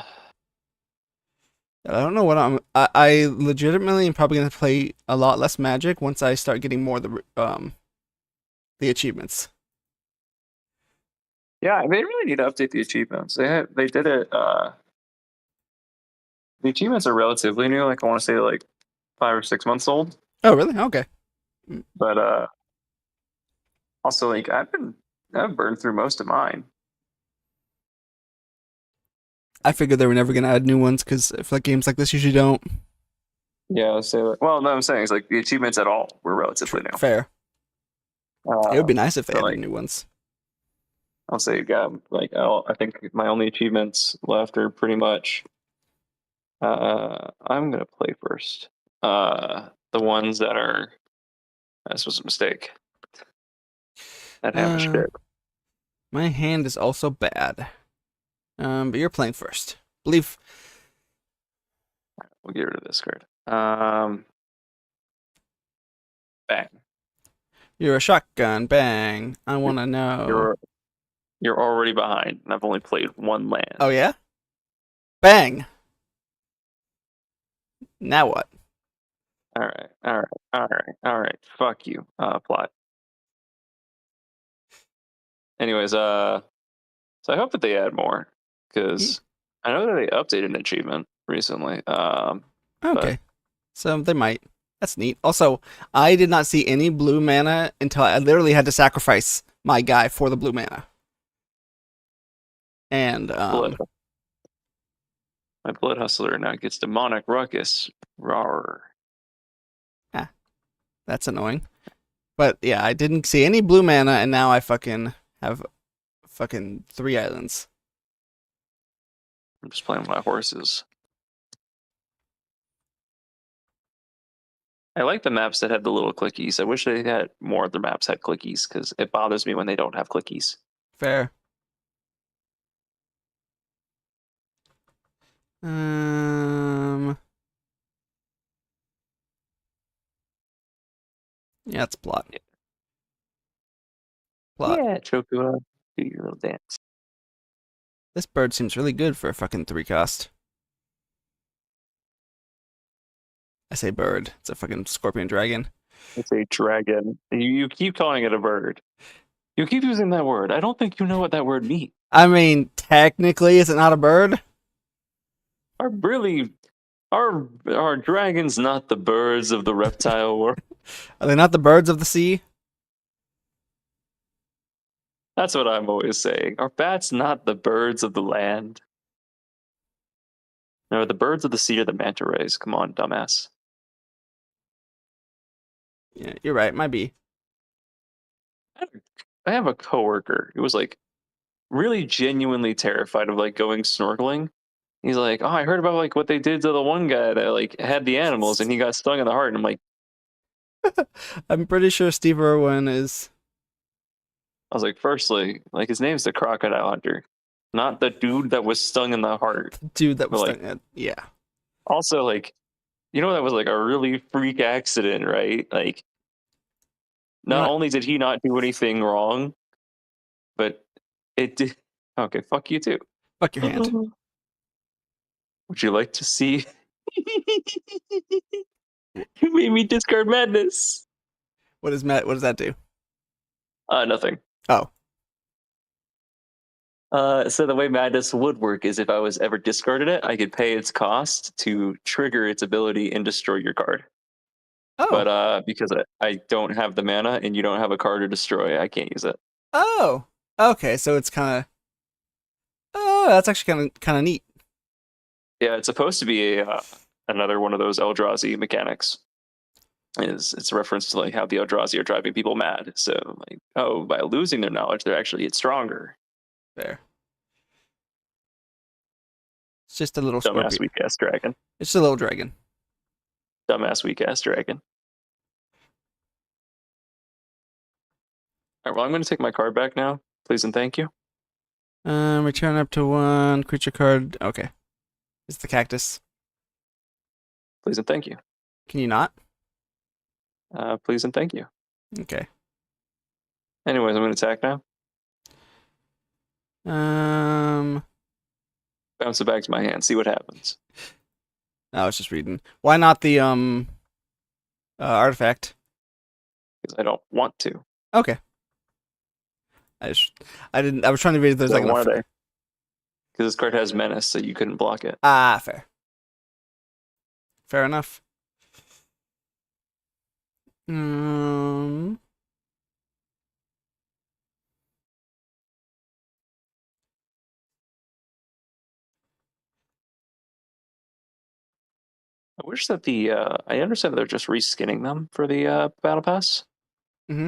I don't know what I legitimately am probably gonna play a lot less Magic once I start getting more of the achievements. Yeah, they really need to update the achievements. They did it. The achievements are relatively new. Like I want to say like 5 or 6 months old. Oh really? Okay. But also like I've burned through most of mine. I figured they were never gonna add new ones because I feel like games like this usually don't. Yeah, I'll say like, well, no, I'm saying it's like the achievements at all were relatively new. Fair. It would be nice if they added like, new ones. I'll say, yeah, like I think my only achievements left are pretty much. I'm gonna play first. The ones that are This was a mistake. That damage shit. My hand is also bad. But you're playing first. Believe. We'll get rid of this card. Bang. You're a shotgun. Bang. I want to know. You're already behind, and I've only played one land. Oh, yeah? Bang. Now what? All right. Fuck you. Plot. Anyways, so I hope that they add more, because I know that they updated an achievement recently. Okay. So they might. That's neat. Also, I did not see any blue mana until I literally had to sacrifice my guy for the blue mana. And my blood hustler now gets demonic ruckus. Rawr. That's annoying. But yeah, I didn't see any blue mana, and now I fucking have 3 islands. I'm just playing with my horses. I like the maps that have the little clickies. I wish they had more of the maps had clickies, because it bothers me when they don't have clickies. Fair. Yeah, it's plot. Plot. Yeah, Chokua, do your little dance. This bird seems really good for a fucking 3 cost. I say bird. It's a fucking scorpion dragon. It's a dragon. You keep calling it a bird. You keep using that word. I don't think you know what that word means. I mean, technically, is it not a bird? Are dragons not the birds of the reptile world? Are they not the birds of the sea? That's what I'm always saying. Are bats not the birds of the land? No, the birds of the sea are the manta rays. Come on, dumbass. Yeah, you're right. Might be. I have a coworker who was like really genuinely terrified of like going snorkeling. He's like, "Oh, I heard about like what they did to the one guy that like had the animals and he got stung in the heart." And I'm like, I'm pretty sure Steve Irwin is. I was like, firstly, like his name's the Crocodile Hunter, not the dude that was stung in the heart. Dude, that was like, stung. Yeah. Also, like, you know, that was like a really freak accident, right? Like, not only did he not do anything wrong, but it did. Okay, fuck you too. Fuck your hand. Would you like to see? You made me discard madness. What does that do? Nothing. Oh. So the way madness would work is if I was ever discarded it, I could pay its cost to trigger its ability and destroy your card. Oh. But because I don't have the mana and you don't have a card to destroy, I can't use it. Oh. Okay, so it's kind of. Oh, that's actually kind of neat. Yeah, it's supposed to be another one of those Eldrazi mechanics. It's a reference to like how the Eldrazi are driving people mad. So like, oh, by losing their knowledge, they're actually get stronger. Fair. It's just a little dumbass weak ass dragon. It's just a little dragon. Dumbass weak ass dragon. All right, well, I'm going to take my card back now. Please and thank you. Return up to 1 creature card. Okay. It's the cactus. Please and thank you. Can you not? Please and thank you. Okay. Anyways, I'm going to attack now. Bounce it back to my hand. See what happens. I was just reading. Why not the artifact? Because I don't want to. Okay. I was trying to read if there's like why because this card has menace, so you couldn't block it. Ah, fair. Fair enough. I wish that I understand that they're just reskinning them for the battle pass. Mm-hmm.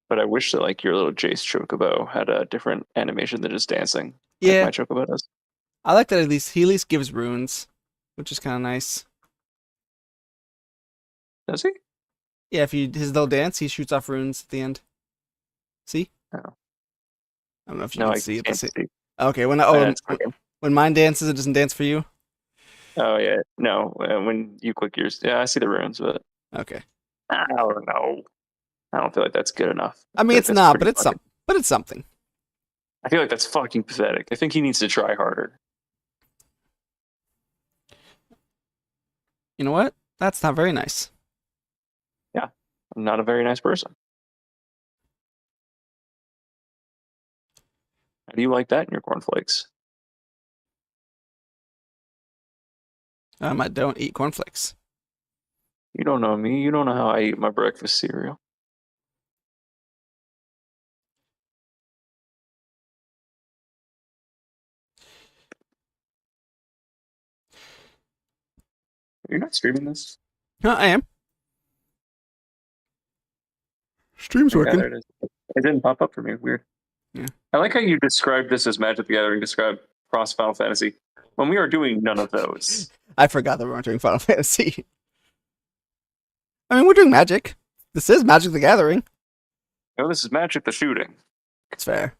But I wish that like your little Jace Chocobo had a different animation than just dancing. Yeah, like my Chocobo does. I like that he at least gives runes, which is kind of nice. Does he? Yeah, if his little dance, he shoots off runes at the end. See? Oh. I don't know if you No, can I see it. can't see. Okay, It's okay. when mine dances, it doesn't dance for you. Oh yeah, no. When you click yours, yeah, I see the runes, but Okay. I don't know. I don't feel like that's good enough. I mean, feel like it's that's not, pretty but it's fucking. but it's something. I feel like that's fucking pathetic. I think he needs to try harder. You know what? That's not very nice. Yeah, I'm not a very nice person. How do you like that in your cornflakes? I don't eat cornflakes. You don't know me. You don't know how I eat my breakfast cereal. You're not streaming this? I am. Stream's Yeah, working. there it is. It didn't pop up for me. Weird. Yeah. I like how you described this as Magic the Gathering, described cross Final Fantasy, when we are doing none of those. I forgot that we weren't doing Final Fantasy. I mean, we're doing Magic. This is Magic the Gathering. No, this is Magic the Shooting. It's fair.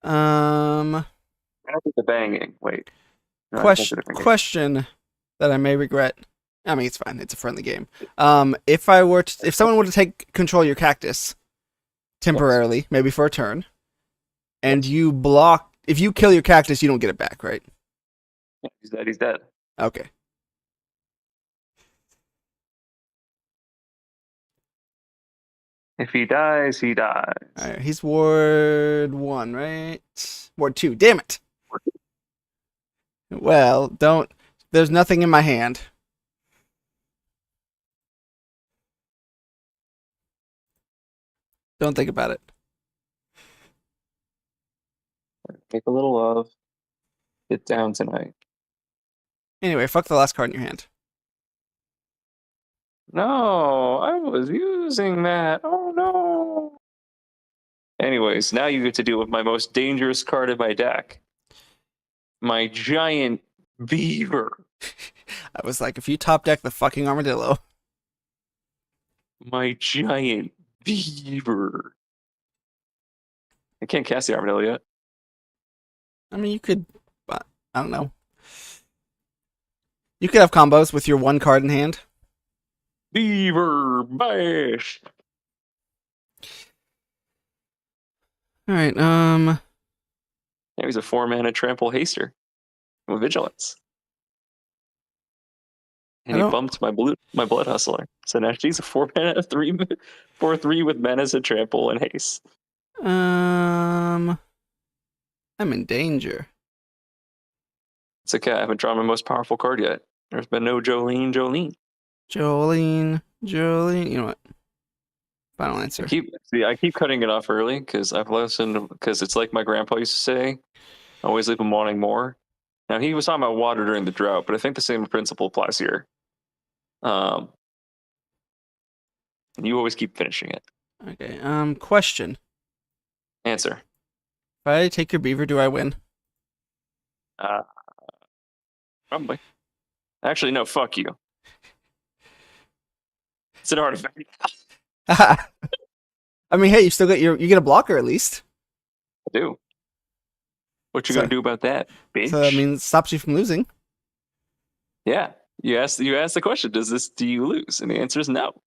Magic the Banging. Wait. No, that's a different game. Question that I may regret. I mean, it's fine. It's a friendly game. If someone were to take control of your cactus temporarily, maybe for a turn, and you block, if you kill your cactus, you don't get it back, right? Yeah, he's dead. He's dead. Okay. If he dies, he dies. All right. He's Ward 1, right? Ward 2. Damn it. Well, don't. There's nothing in my hand. Don't think about it. Make a little love. Get down tonight. Anyway, fuck the last card in your hand. No, I was using that. Oh no. Anyways, now you get to deal with my most dangerous card in my deck. My giant beaver. I was like, if you top deck the fucking armadillo. My giant beaver. I can't cast the armadillo yet. I mean, you could, but I don't know. You could have combos with your one card in hand. Beaver bash. All right. Yeah, he's a 4-mana trample haster with vigilance. And he bumped my blood hustler. So now she's a 4-mana 4/3 with menace and trample and haste. I'm in danger. It's okay. I haven't drawn my most powerful card yet. There's been no Jolene. Jolene. You know what? Final answer. I keep cutting it off early because I've listened, because it's like my grandpa used to say, always leave him wanting more. Now, he was talking about water during the drought, but I think the same principle applies here. And you always keep finishing it. Okay. Question. Answer. If I take your beaver, do I win? Probably. Actually, no, fuck you. It's an artifact. I mean, hey, you get a blocker at least. I do. What you gonna do about that, bitch? So that means it stops you from losing. Yeah. You asked the question, do you lose? And the answer is no.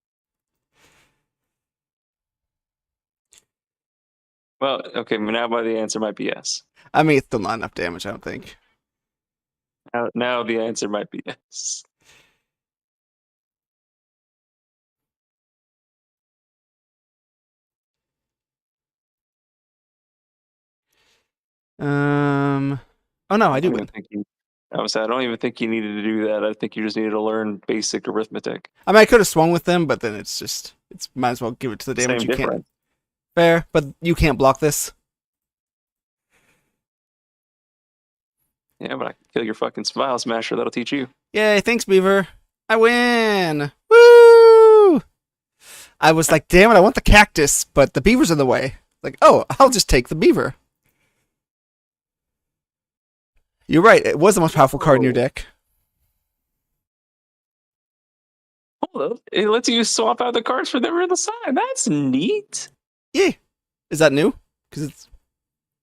Well, okay, now by the answer might be yes. I mean, it's still not enough damage, I don't think. Now the answer might be yes. Oh no, I do win. I don't even think you needed to do that. I think you just needed to learn basic arithmetic. I mean, I could have swung with them, but then it's might as well give it to the damage. Same difference. Fair, but you can't block this. Yeah, but I can kill your fucking Vile Smasher. That'll teach you. Yay, thanks, Beaver. I win! Woo! I was like, damn it, I want the cactus, but the beaver's in the way. Like, oh, I'll just take the beaver. You're right, it was the most powerful card in your deck. Oh, it lets you swap out the cards for the other side. That's neat. Yeah. Is that new? Because it's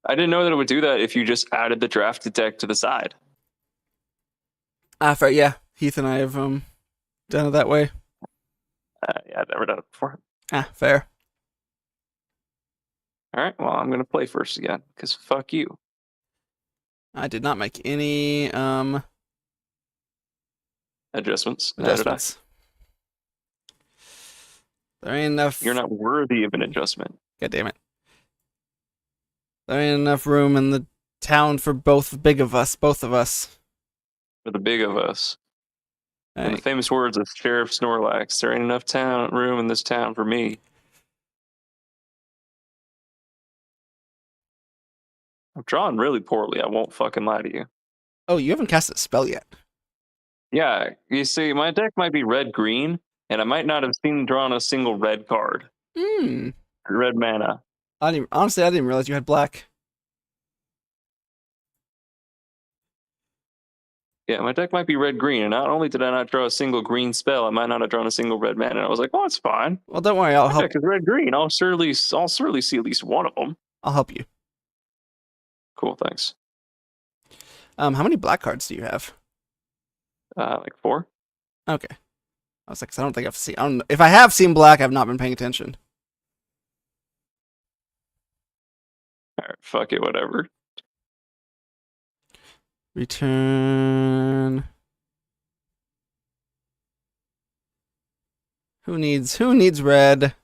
I didn't know that it would do that if you just added the drafted deck to the side. fair. Yeah, Heath and I have done it that way. Yeah, I've never done it before. Fair. All right, well, I'm gonna play first again because fuck you. I did not make any Adjustments. adjustments. There ain't enough. You're not worthy of an adjustment. God damn it. There ain't enough room in the town for both of us. For the big of us. All In the right. famous words of Sheriff Snorlax, there ain't enough room in this town for me. I'm drawing really poorly. I won't fucking lie to you. Oh, you haven't cast a spell yet. Yeah, you see, my deck might be red-green, and I might not have drawn a single red card. Hmm. Red mana. Honestly, I didn't realize you had black. Yeah, my deck might be red-green, and not only did I not draw a single green spell, I might not have drawn a single red mana. And I was like, well, it's fine. Well, don't worry. I'll My help. deck is red-green. I'll surely see at least one of them. I'll help you. Cool, thanks. How many black cards do you have? Like 4. Okay. I was like, 'cause I don't think I've seen. If I have seen black, I've not been paying attention. All right, fuck it, whatever. Return. Who needs red?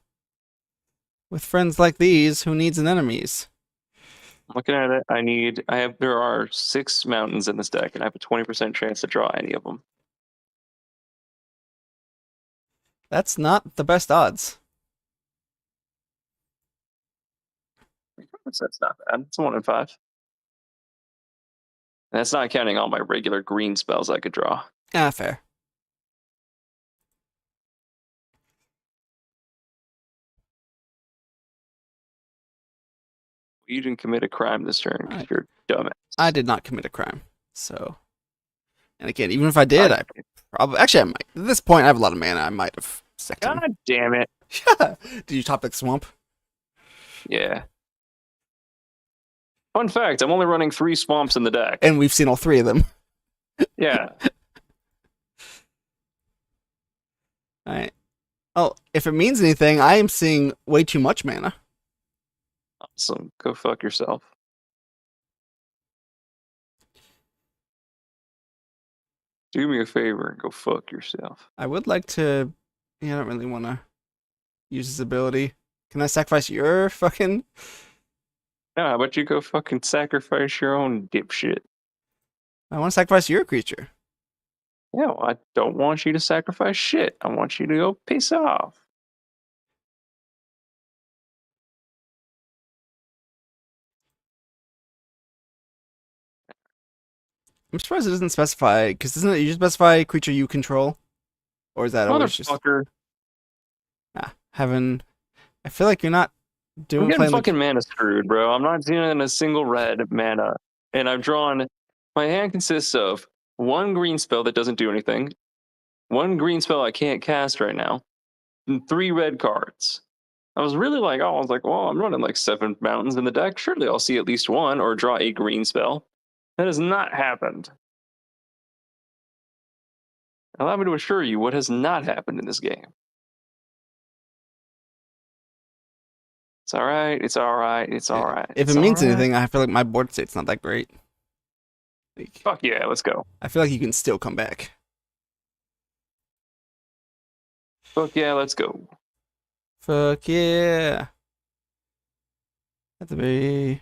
With friends like these, who needs an enemies? Looking at it, there are 6 mountains in this deck, and I have a 20% chance to draw any of them. That's not the best odds. That's not bad. It's 1 in 5. And that's not counting all my regular green spells I could draw. Fair. You didn't commit a crime this turn because you're dumbass. I did not commit a crime. So, and again, even if I did, I might. At this point, I have a lot of mana. I might have sacked him. God damn it. Did you top the swamp? Yeah. Fun fact, I'm only running 3 swamps in the deck. And we've seen all 3 of them. Yeah. Alright. Oh, if it means anything, I am seeing way too much mana. Awesome. Go fuck yourself. Do me a favor and go fuck yourself. I would like to. Yeah, I don't really want to use this ability. Can I sacrifice your fucking. No, how about you go fucking sacrifice your own dipshit? I want to sacrifice your creature. Yeah, well, I don't want you to sacrifice shit. I want you to go piss off. I'm surprised it doesn't specify, because doesn't it usually specify creature you control? Or is that always just. Motherfucker. Heaven. I feel like you're not I'm doing getting playing fucking mana screwed, bro. I'm not dealing a single red mana. And I've drawn. My hand consists of 1 green spell that doesn't do anything, 1 green spell I can't cast right now, and 3 red cards. I was like, well, I'm running like 7 mountains in the deck. Surely I'll see at least 1 or draw a green spell. That has not happened. Allow me to assure you what has not happened in this game. It's all right. It's all right. It's all right. If it means anything, I feel like my board state's not that great. Like, fuck yeah, let's go. I feel like you can still come back. Fuck yeah, let's go. Fuck yeah. Have to be.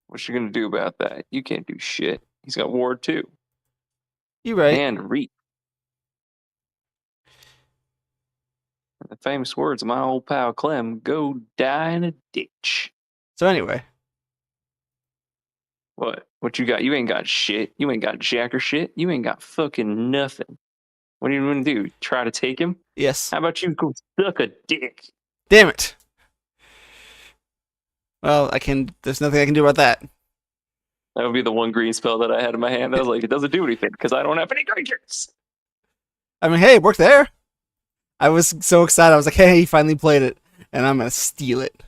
What you gonna do about that? You can't do shit. He's got Ward 2. You right. And Reap. And the famous words of my old pal Clem, go die in a ditch. So anyway. What? What you got? You ain't got shit. You ain't got jack or shit. You ain't got fucking nothing. What are you gonna do? Try to take him? Yes. How about you go suck a dick? Damn it. Well, there's nothing I can do about that. That would be the one green spell that I had in my hand. I was like, it doesn't do anything because I don't have any creatures. I mean, hey, it worked there. I was so excited. I was like, hey, he finally played it, and I'm gonna steal it.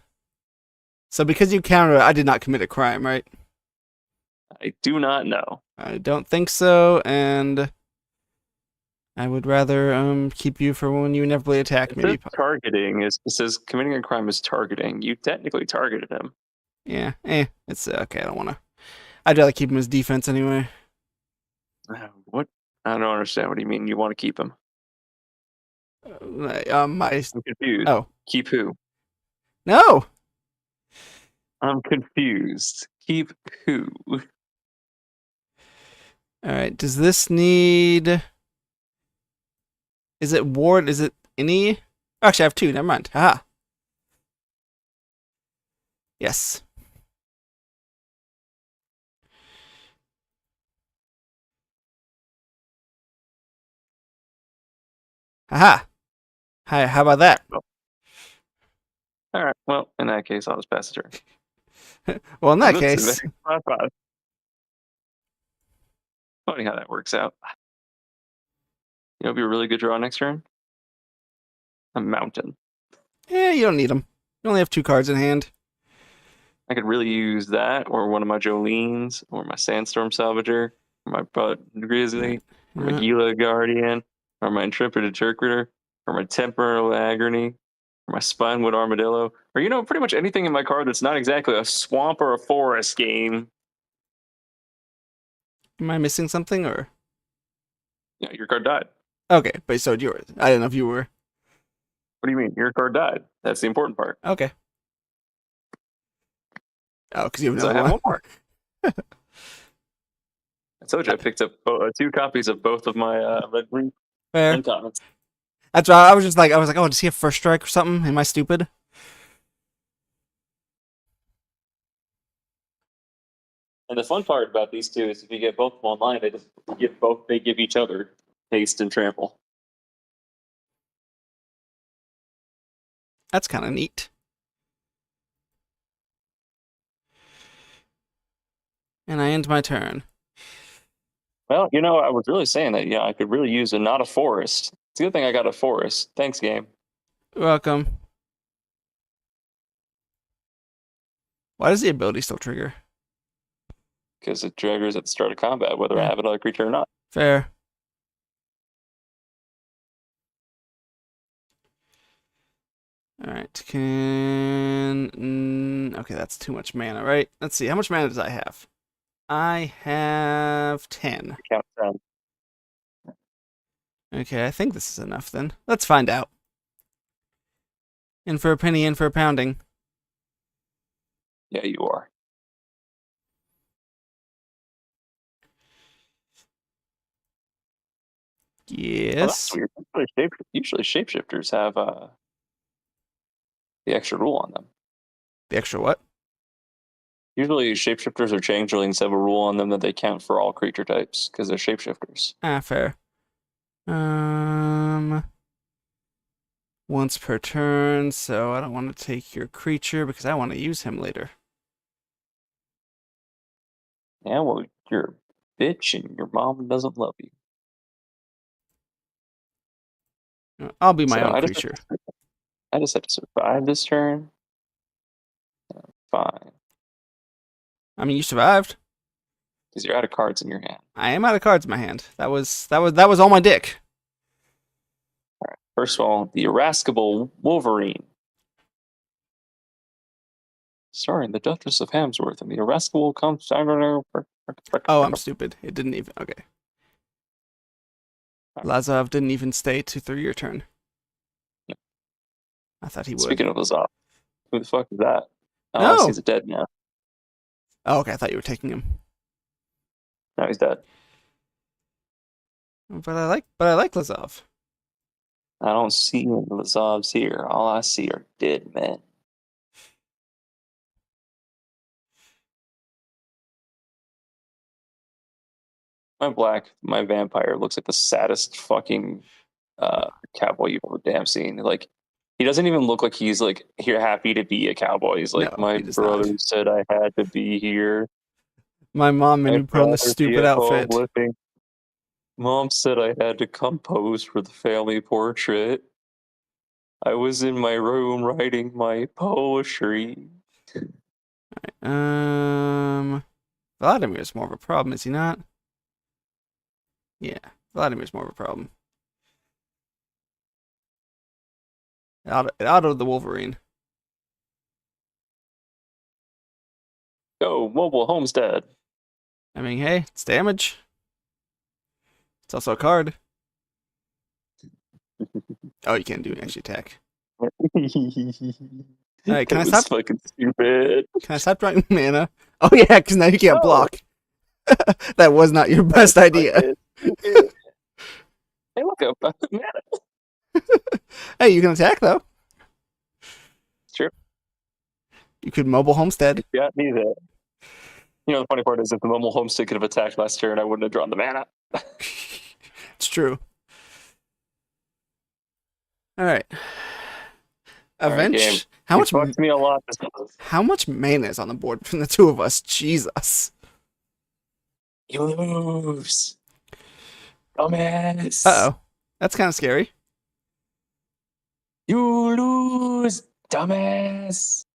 So because you countered it, I did not commit a crime, right? I do not know. I don't think so, and I would rather keep you for when you inevitably attack It me. says targeting it says committing a crime is targeting. You technically targeted him. Yeah, it's okay. I don't want to. I'd rather keep him as defense anyway. What? I don't understand. What do you mean you want to keep him? I'm confused. Oh, keep who? No. I'm confused. Keep who? All right. Does this need? Is it ward? Is it any? Actually, I have two. Never mind. Haha. Yes. Haha. Hi. How about that? Oh. All right. Well, in that case, I'll just pass the turn. Well, in that case, funny how that works out. You know, it'd be a really good draw next turn. A mountain. Yeah, you don't need them. You only have 2 cards in hand. I could really use that, or one of my Jolenes, or my Sandstorm Salvager, or my Bud Grizzly, or my Gila Guardian, or my Intrepid Interpreter, or my Temporal Agony, or my Spinewood Armadillo, or, you know, pretty much anything in my card that's not exactly a swamp or a forest game. Am I missing something, or? Yeah, your card died. Okay, but so yours. I didn't know if you were. What do you mean? Your card died. That's the important part. Okay. Oh, because you have So I another have one. more. I told you I picked up 2 copies of both of my red green uncommons. That's why I was just like, oh, does he have first strike or something? Am I stupid? And the fun part about these two is if you get both of them online, they give each other haste and trample. That's kind of neat. And I end my turn. Well, you know, I was really saying that, yeah, I could really use not a forest. It's a good thing I got a forest. Thanks, game. You're welcome. Why does the ability still trigger? Because it triggers at the start of combat, whether I have another creature or not. Fair. All right. Okay, that's too much mana, right? Let's see. How much mana does I have? I have 10. Count 10. Okay, I think this is enough then. Let's find out. In for a penny, in for a pounding. Yeah, you are. Yes. Well, that's weird. Usually shapeshifters have the extra rule on them. The extra what? Usually shapeshifters or changelings have a rule on them that they count for all creature types because they're shapeshifters. Ah, fair. Once per turn, so I don't want to take your creature because I want to use him later. Yeah, well, you're a bitch and your mom doesn't love you. I'll be my own creature. I just have to survive this turn. Fine. I mean, you survived. Because you're out of cards in your hand. I am out of cards in my hand. That was all my dick. All right. First of all, the irascible Wolverine. Starring the Duchess of Hamsworth and the irascible comes. Oh, I'm stupid. It didn't even. Okay. Lazov didn't even stay through your turn. Yeah. I thought he would. Speaking of Lazov, who the fuck is that? Oh, no. He's dead now. Oh, okay. I thought you were taking him. No, he's dead. But I like Lazov. I don't see any Lazovs here. All I see are dead men. My vampire looks like the saddest fucking cowboy you've ever damn seen. Like, he doesn't even look like he's like here happy to be a cowboy. He's like, No, my brother not. said I had to be here. My mom made I me put on brought this her be stupid at home outfit. looking. Mom said I had to compose for the family portrait. I was in my room writing my poetry. Vladimir's more of a problem, is he not? Yeah, Vladimir's more of a problem. Out of the Wolverine. Go, mobile homestead. I mean, hey, it's damage. It's also a card. Oh, you can't do an extra attack. All right, That was fucking stupid. Can I stop drawing mana? Oh yeah, because now you can't No. block. That was not your best idea. Hey, look up. Mana. Hey, you can attack though. Sure. You could mobile homestead. Yeah, me that. You know, the funny part is if the mobile homestead could have attacked last turn, I wouldn't have drawn the mana. It's true. All right. Game. How much? Fucked me a lot. How much mana is on the board from the two of us? Jesus. You lose. Dumbass. Uh oh, that's kind of scary. You lose, dumbass.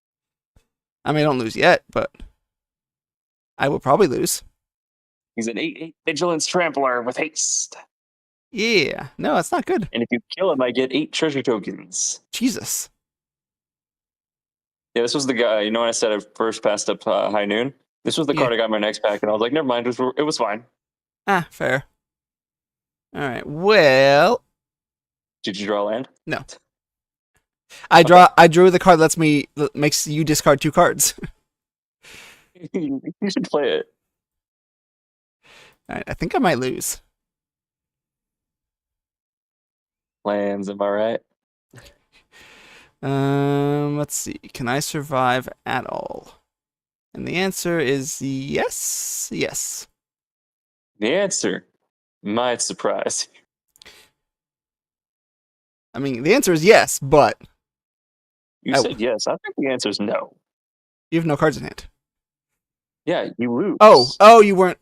I mean, I don't lose yet, but I will probably lose. He's an 8/8 vigilance trampler with haste. Yeah, no, that's not good. And if you kill him, I get 8 treasure tokens. Jesus. Yeah, this was the guy. You know, when I said I first passed up High Noon. This was the card I got in my next pack, and I was like, never mind. It was fine. Ah, fair. All right. Well, Did you draw land? no. I drew the card that makes you discard 2 cards. You should play it. All right, I think I might lose. Lands, am I right? Let's see. Can I survive at all? And the answer is yes. Yes. The answer might surprise you. I mean, the answer is yes, but You said yes. I think the answer is no. you have no cards in hand. Yeah, you lose. Oh, you weren't.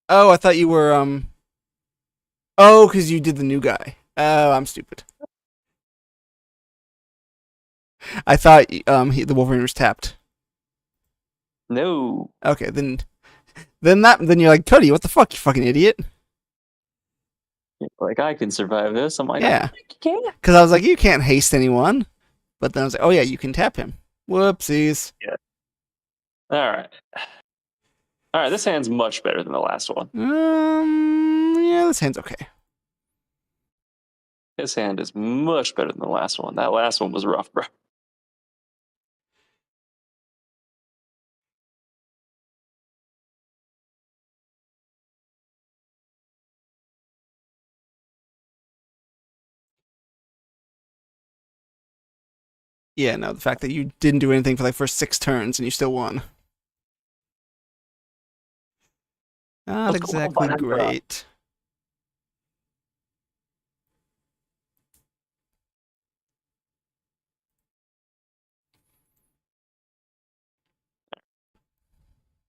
Oh, I thought you were. Oh, because you did the new guy. Oh, I'm stupid. I thought the Wolverine was tapped. No. Okay, then you're like, Cody, what the fuck, you fucking idiot? Like, I can survive this. I'm like, Yeah. You can't. Because I was like, you can't haste anyone. But then I was like, oh yeah, you can tap him. Whoopsies. Yeah. All right. This hand's much better than the last one. Yeah, this hand's okay. This hand is much better than the last one. That last one was rough, bro. Yeah, no, the fact that you didn't do anything for like first 6 turns and you still won. Not exactly great.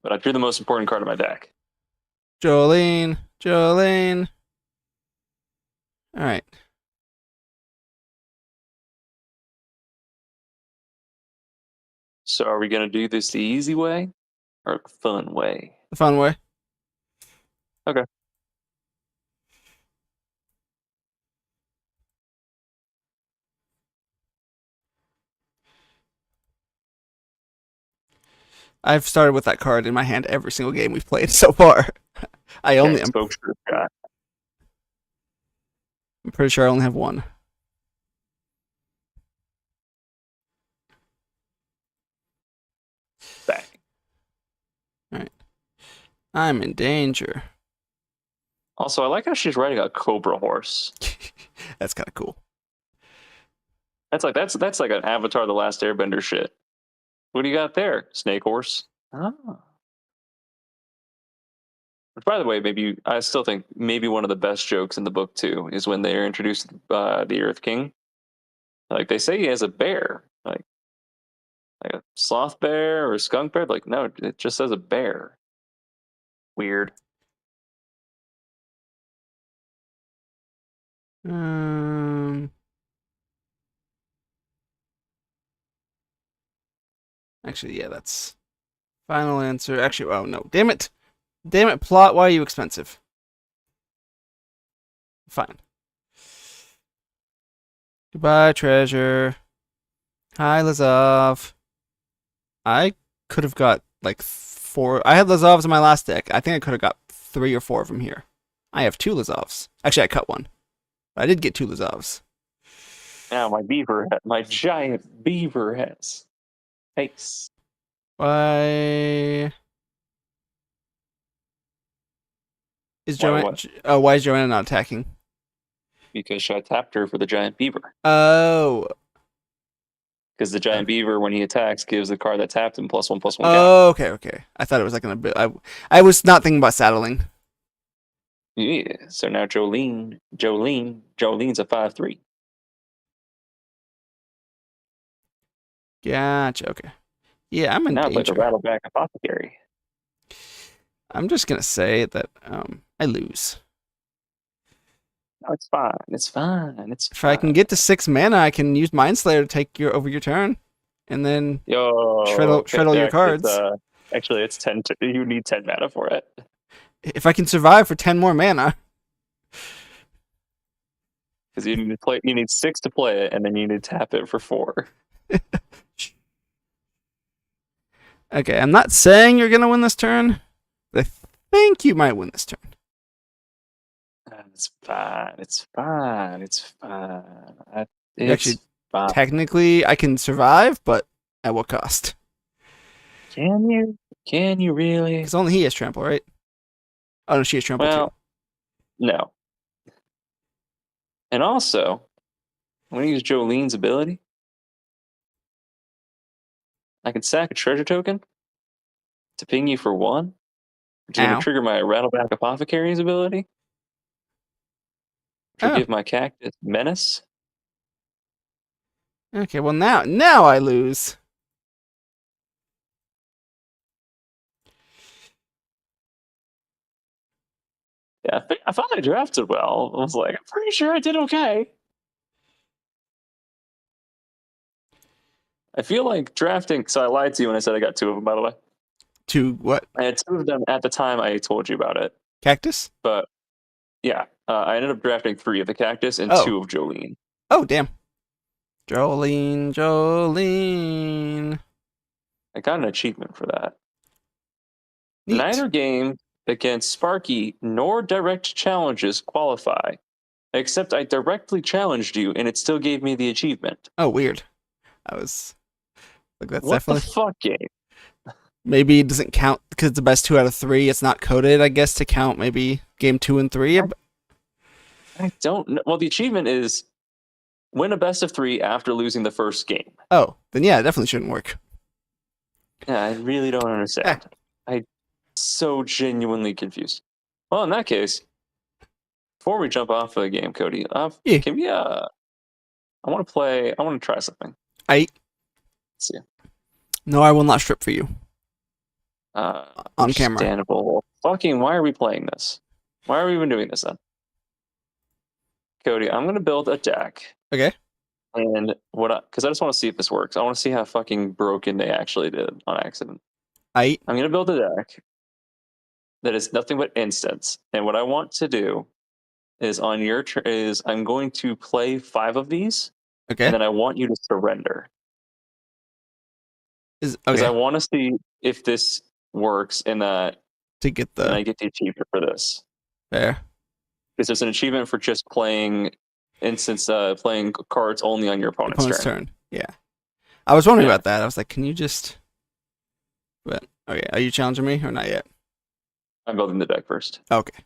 But I drew the most important card of my deck. Jolene. All right. So are we going to do this the easy way or the fun way? The fun way. Okay. I've started with that card in my hand every single game we've played so far. I'm pretty sure I only have one. Bang. All right. I'm in danger. Also, I like how she's riding a Cobra horse. That's kind of cool. That's like an Avatar: The Last Airbender shit. What do you got there? Snake horse. Ah. Which, by the way, I still think maybe one of the best jokes in the book too is when they're introduced the Earth King. Like, they say he has a bear, like a sloth bear or a skunk bear. Like, no, it just says a bear. Weird. Um. Actually, yeah, that's final answer. Actually, oh no, damn it, plot. Why are you expensive? Fine. Goodbye, treasure. Hi, Lazov. I could have got like 4. I had Lazovs in my last deck. I think I could have got 3 or 4 of them here. I have 2 Lazovs. Actually, I cut one. But I did get 2 Lazovs. Now my giant beaver has face. Why is Why Joanna? what? Why is Joanna not attacking? Because I tapped her for the giant beaver. Oh. Because the giant beaver, when he attacks, gives the card that tapped him +1/+1 counter. Oh, okay. I thought it was like an ability. I was not thinking about saddling. Yeah. So now Jolene's a 5/3. Gotcha. Okay. Yeah, I'm in Now it's like a danger. Rattleback Apothecary. I'm just gonna say that I lose. No, it's fine. It's fine. It's If I fine. can get to 6 mana, I can use Mind Slayer to take over your turn, and then shred Yo, all your actually, cards. it's 10. You need 10 mana for it. If I can survive for 10 more mana. Because you need to play. You need 6 to play it, and then you need to tap it for 4. Okay, I'm not saying you're gonna win this turn. But I think you might win this turn. It's fine. It's fine. It's fine. Actually, It's fine. technically, I can survive, but at what cost? Can you? Can you really? Because only he has trample, right? Oh no, she has trample too. Well, no. And also, I'm going to use Jolene's ability. I can sack a treasure token to ping you for 1, which is going to Ow. trigger my Rattleback Apothecary's ability, which will Oh. give my cactus menace. Okay. Well, now I lose. Yeah, I thought I drafted well. I was like, I'm pretty sure I did okay. I feel like drafting. So I lied to you when I said I got 2 of them. By the way, To what? I had 2 of them at the time I told you about it. Cactus? But yeah, I ended up drafting 3 of the cactus and Oh. 2 of Jolene. Oh, damn. Jolene. I got an achievement for that. Neat. Neither game against Sparky nor direct challenges qualify, except I directly challenged you and it still gave me the achievement. Oh, weird. I was like, that's What the definitely. fuck, game? Maybe it doesn't count because it's the best 2 out of 3. It's not coded, I guess, to count maybe game 2 and 3. I don't know. Well, the achievement is win a best of 3 after losing the first game. Oh, then yeah, it definitely shouldn't work. Yeah, I really don't understand. I'm so genuinely confused. Well, in that case, before we jump off of the game, Cody, Yeah. can we I want to try something. I Let's see. No, I will not strip for you. On camera. Understandable. Fucking, why are we playing this? Why are we even doing this then? Cody, I'm gonna build a deck. Okay. And because I just want to see if this works. I want to see how fucking broken they actually did on accident. I'm gonna build a deck that is nothing but instants. And what I want to do is on your is I'm going to play 5 of these, okay. and then I want you to surrender. Because Okay. I want to see if this works and that To get and I the get the achievement for this. fair. Because there's an achievement for just playing playing cards only on your opponent's turn. Yeah. I was wondering Yeah. about that. I was like, can you just but okay, are you challenging me or not yet? I'm building the deck first. Okay.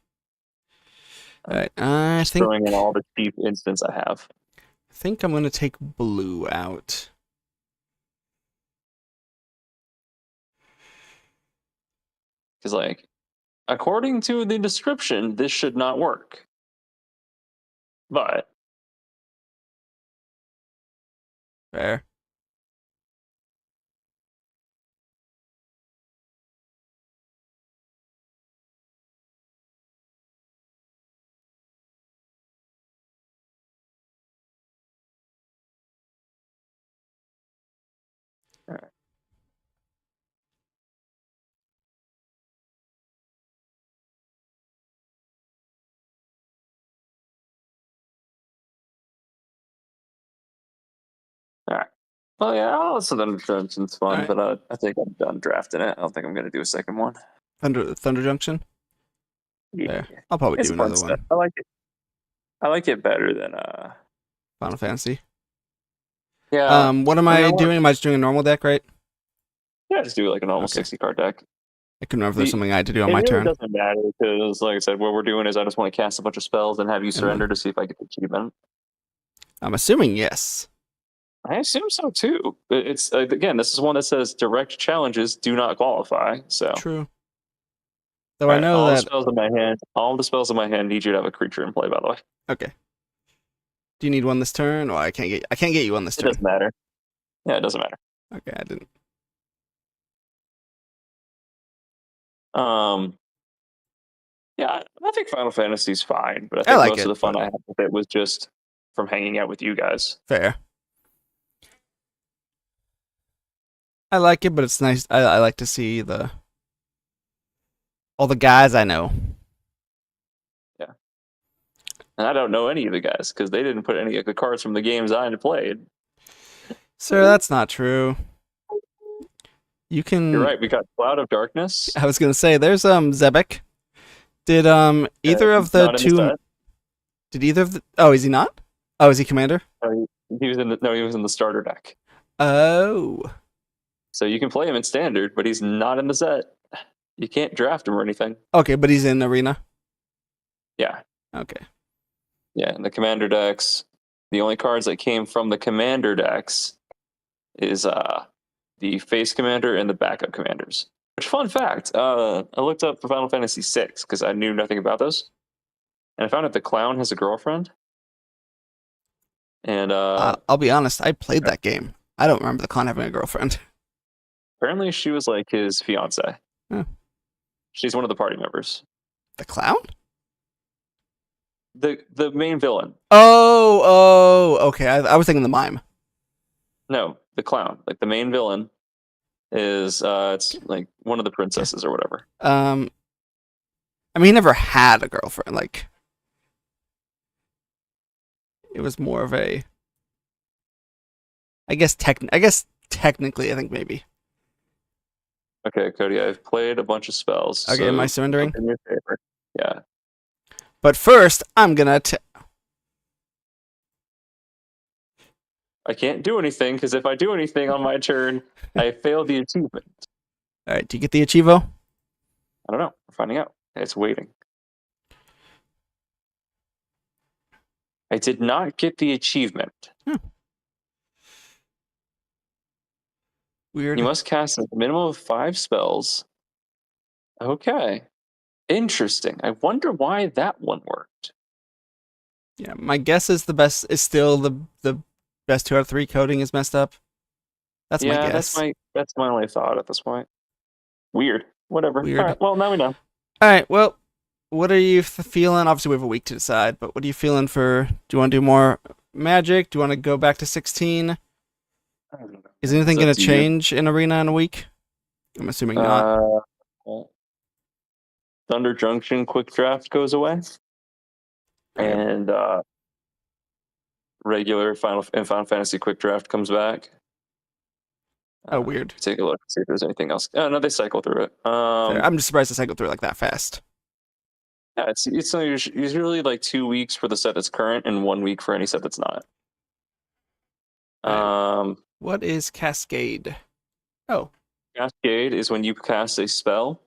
Alright. I Just think throwing in all the cheap instants I have. I'm gonna take blue out. Because like, according to the description, this should not work. But Fair. Alright. Alright. Well, yeah, also Thunder Junction's fun, Alright. but I think I'm done drafting it. I don't think I'm gonna do a second one. Thunder Junction? Yeah, There. I'll probably it's do a fun another set. one. I like it. I like it better than Final Fantasy. Yeah. What am I mean, I doing? Am I just doing a normal deck, right? yeah, just do like a normal Okay. 60 card deck. I couldn't remember if there's The something I had to do on It my really turn. doesn't matter because, like I said, what we're doing is I just want to cast a bunch of spells and have you surrender to see if I get the achievement. I'm assuming yes. I assume so too. But it's again, this is one that says direct challenges do not qualify. So, True. Though all I right, know that. all the spells in my hand need you to have a creature in play. By the way, Okay. Do you need one this turn? Or I can't get you on this it turn. doesn't matter. Yeah, it doesn't matter. Okay, I didn't. Um, yeah, I think Final Fantasy's fine, but I I think like most of it, the fun but I had with it was just from hanging out with you guys. fair. I like it, but it's nice. I like to see all the guys I know. Yeah, and I don't know any of the guys because they didn't put any of the cards from the games I had played. Sir, that's not true. You can. You're right. We got Cloud of Darkness. I was gonna say there's Zebek. Did either of the Not in the two? set. Did either of the? Oh, is he not? Oh, is he commander? He was in the he was in the starter deck. Oh. So you can play him in standard, but he's not in the set. You can't draft him or anything. Okay, but he's in arena. Yeah. Okay. Yeah, in the commander decks, the only cards that came from the commander decks is the face commander and the backup commanders. Which, fun fact, I looked up for Final Fantasy VI because I knew nothing about those, and I found out the clown has a girlfriend. And I'll be honest. I played that game. I don't remember the clown having a girlfriend. apparently she was like his fiance. Huh. She's one of the party members. The clown? The main villain. Oh, okay. I was thinking the mime. No, the clown. Like the main villain is it's like one of the princesses or whatever. I mean, he never had a girlfriend. Like, it was more of a. I guess technically, I think maybe. Okay, Cody, I've played a bunch of spells. Okay, am I surrendering? In your favor. Yeah. But first, I'm gonna. I can't do anything because if I do anything on my turn, I fail the achievement. All right, do you get the Achievo? I don't know. We're finding out. It's waiting. I did not get the achievement. Weird. You must cast a minimum of 5 spells. Okay. Interesting. I wonder why that one worked. Yeah, my guess is still the best 2 out of 3 coding is messed up. That's my guess. That's my only thought at this point. Weird. Whatever. Weird. All right. Well, now we know. All right. Well, what are you feeling? Obviously, we have a week to decide. But what are you feeling for? Do you want to do more Magic? Do you want to go back to 16? I don't know. Is anything It's going up to to you. change in Arena in a week? I'm assuming not. Thunder Junction quick draft goes away, Okay. and regular Final Fantasy quick draft comes back. Oh, weird. Take a look, see if there's anything else. Oh no, they cycle through it. Fair. I'm just surprised to cycle through it like that fast. Yeah, it's usually like 2 weeks for the set that's current and 1 week for any set that's not. What is Cascade? Oh, Cascade is when you cast a spell,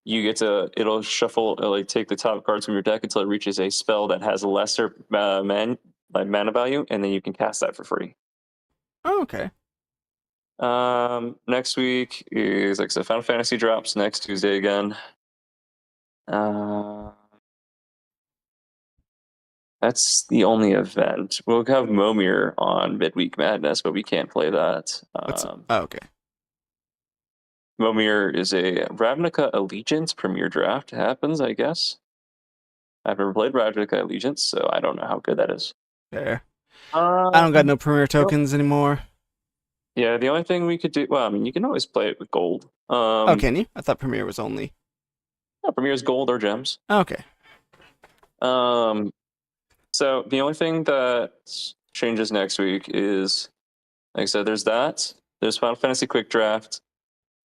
it'll shuffle, it'll take the top cards from your deck until it reaches a spell that has lesser mana value, and then you can cast that for free. oh, okay. Next week is, like I said, Final Fantasy drops next Tuesday again. That's the only event. We'll have Morerer on Midweek Madness, but we can't play that. Oh, okay. Morerer is a Ravnica Allegiance Premier Draft. Happens, I guess. I've never played Ravnica Allegiance, so I don't know how good that is. Fair. I don't got no Premier tokens anymore. Yeah, the only thing we could do. Well, I mean, you can always play it with gold. Oh, can you? I thought Premiere was only. Yeah, Premiere's gold or gems. Okay. So the only thing that changes next week is, like I said, there's that. There's Final Fantasy Quick Draft,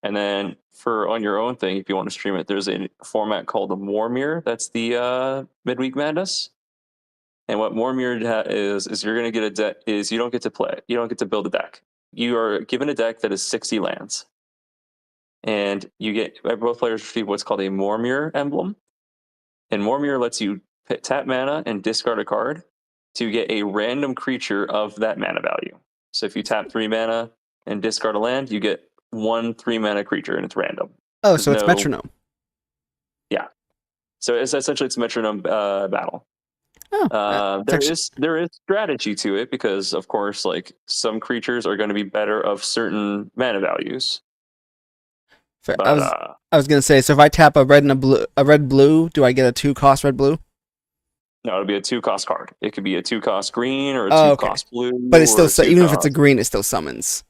and then for on your own thing, if you want to stream it, there's a format called the Morerer. That's the midweek madness. And what Morerer is you're going to get a deck. Is you don't get to play. You don't get to build a deck. You are given a deck that is 60 lands, and you get both players receive what's called a Morerer emblem. And Morerer lets you tap mana and discard a card to get a random creature of that mana value. So if you tap 3 mana and discard a land, you get 1 3-mana creature, and it's random. Oh, so it's metronome. Yeah. So it's essentially it's metronome battle. Oh, there is strategy to it because, of course, like some creatures are going to be better of certain mana values. But, I was gonna say, so if I tap a red and a red blue, do I get a 2-cost red blue? No, it'll be a 2-cost card. It could be a 2-cost green or a 2-cost blue. But it's still even if it's a green, it still summons.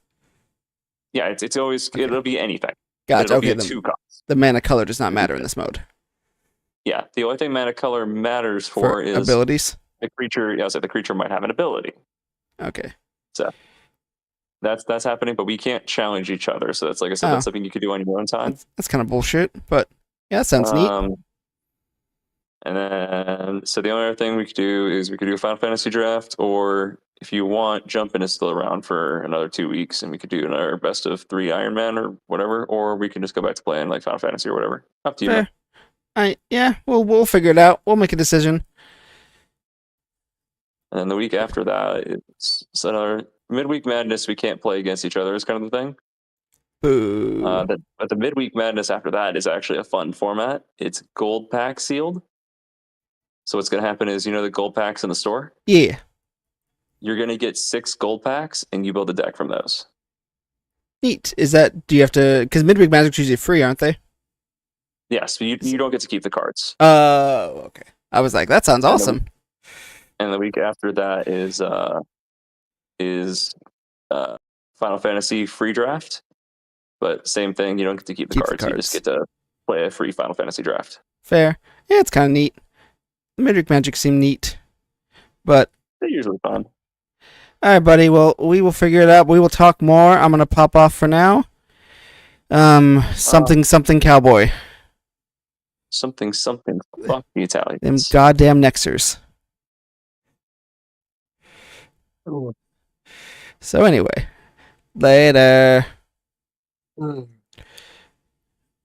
Yeah, it's always it'll be anything. Gotcha. Okay, the 2 costs. The mana color does not matter in this mode. Yeah, the only thing mana color matters for is abilities. The creature. Yeah, so the creature might have an ability. Okay. So that's happening, but we can't challenge each other. So that's, like I said, that's something you could do on your own time. That's kind of bullshit, but yeah, that sounds neat. And then, so the only other thing we could do is we could do a Final Fantasy draft, or if you want, Jumpin' is still around for another 2 weeks, and we could do another best of 3 Iron Man or whatever, or we can just go back to playing like Final Fantasy or whatever. Up to you. Man. Yeah, we'll figure it out. We'll make a decision. And then the week after that, it's another midweek madness. We can't play against each other is kind of the thing. Boo. But the midweek madness after that is actually a fun format. It's gold pack sealed. So what's going to happen is, the gold packs in the store? Yeah. You're going to get 6 gold packs, and you build a deck from those. Neat. Do you have to, because midweek magic's usually free, aren't they? Yes, but you don't get to keep the cards. Oh, okay. I was like, that sounds awesome. And the week after that is Final Fantasy free draft. But same thing, you don't get to keep the cards. You just get to play a free Final Fantasy draft. Fair. Yeah, it's kind of neat. The midweek magic seem neat, but they're usually fun. All right, buddy. Well, we will figure it out. We will talk more. I'm gonna pop off for now. Something cowboy. Something. Fuck the Italians. Them goddamn Nexers. Ooh. So anyway, later.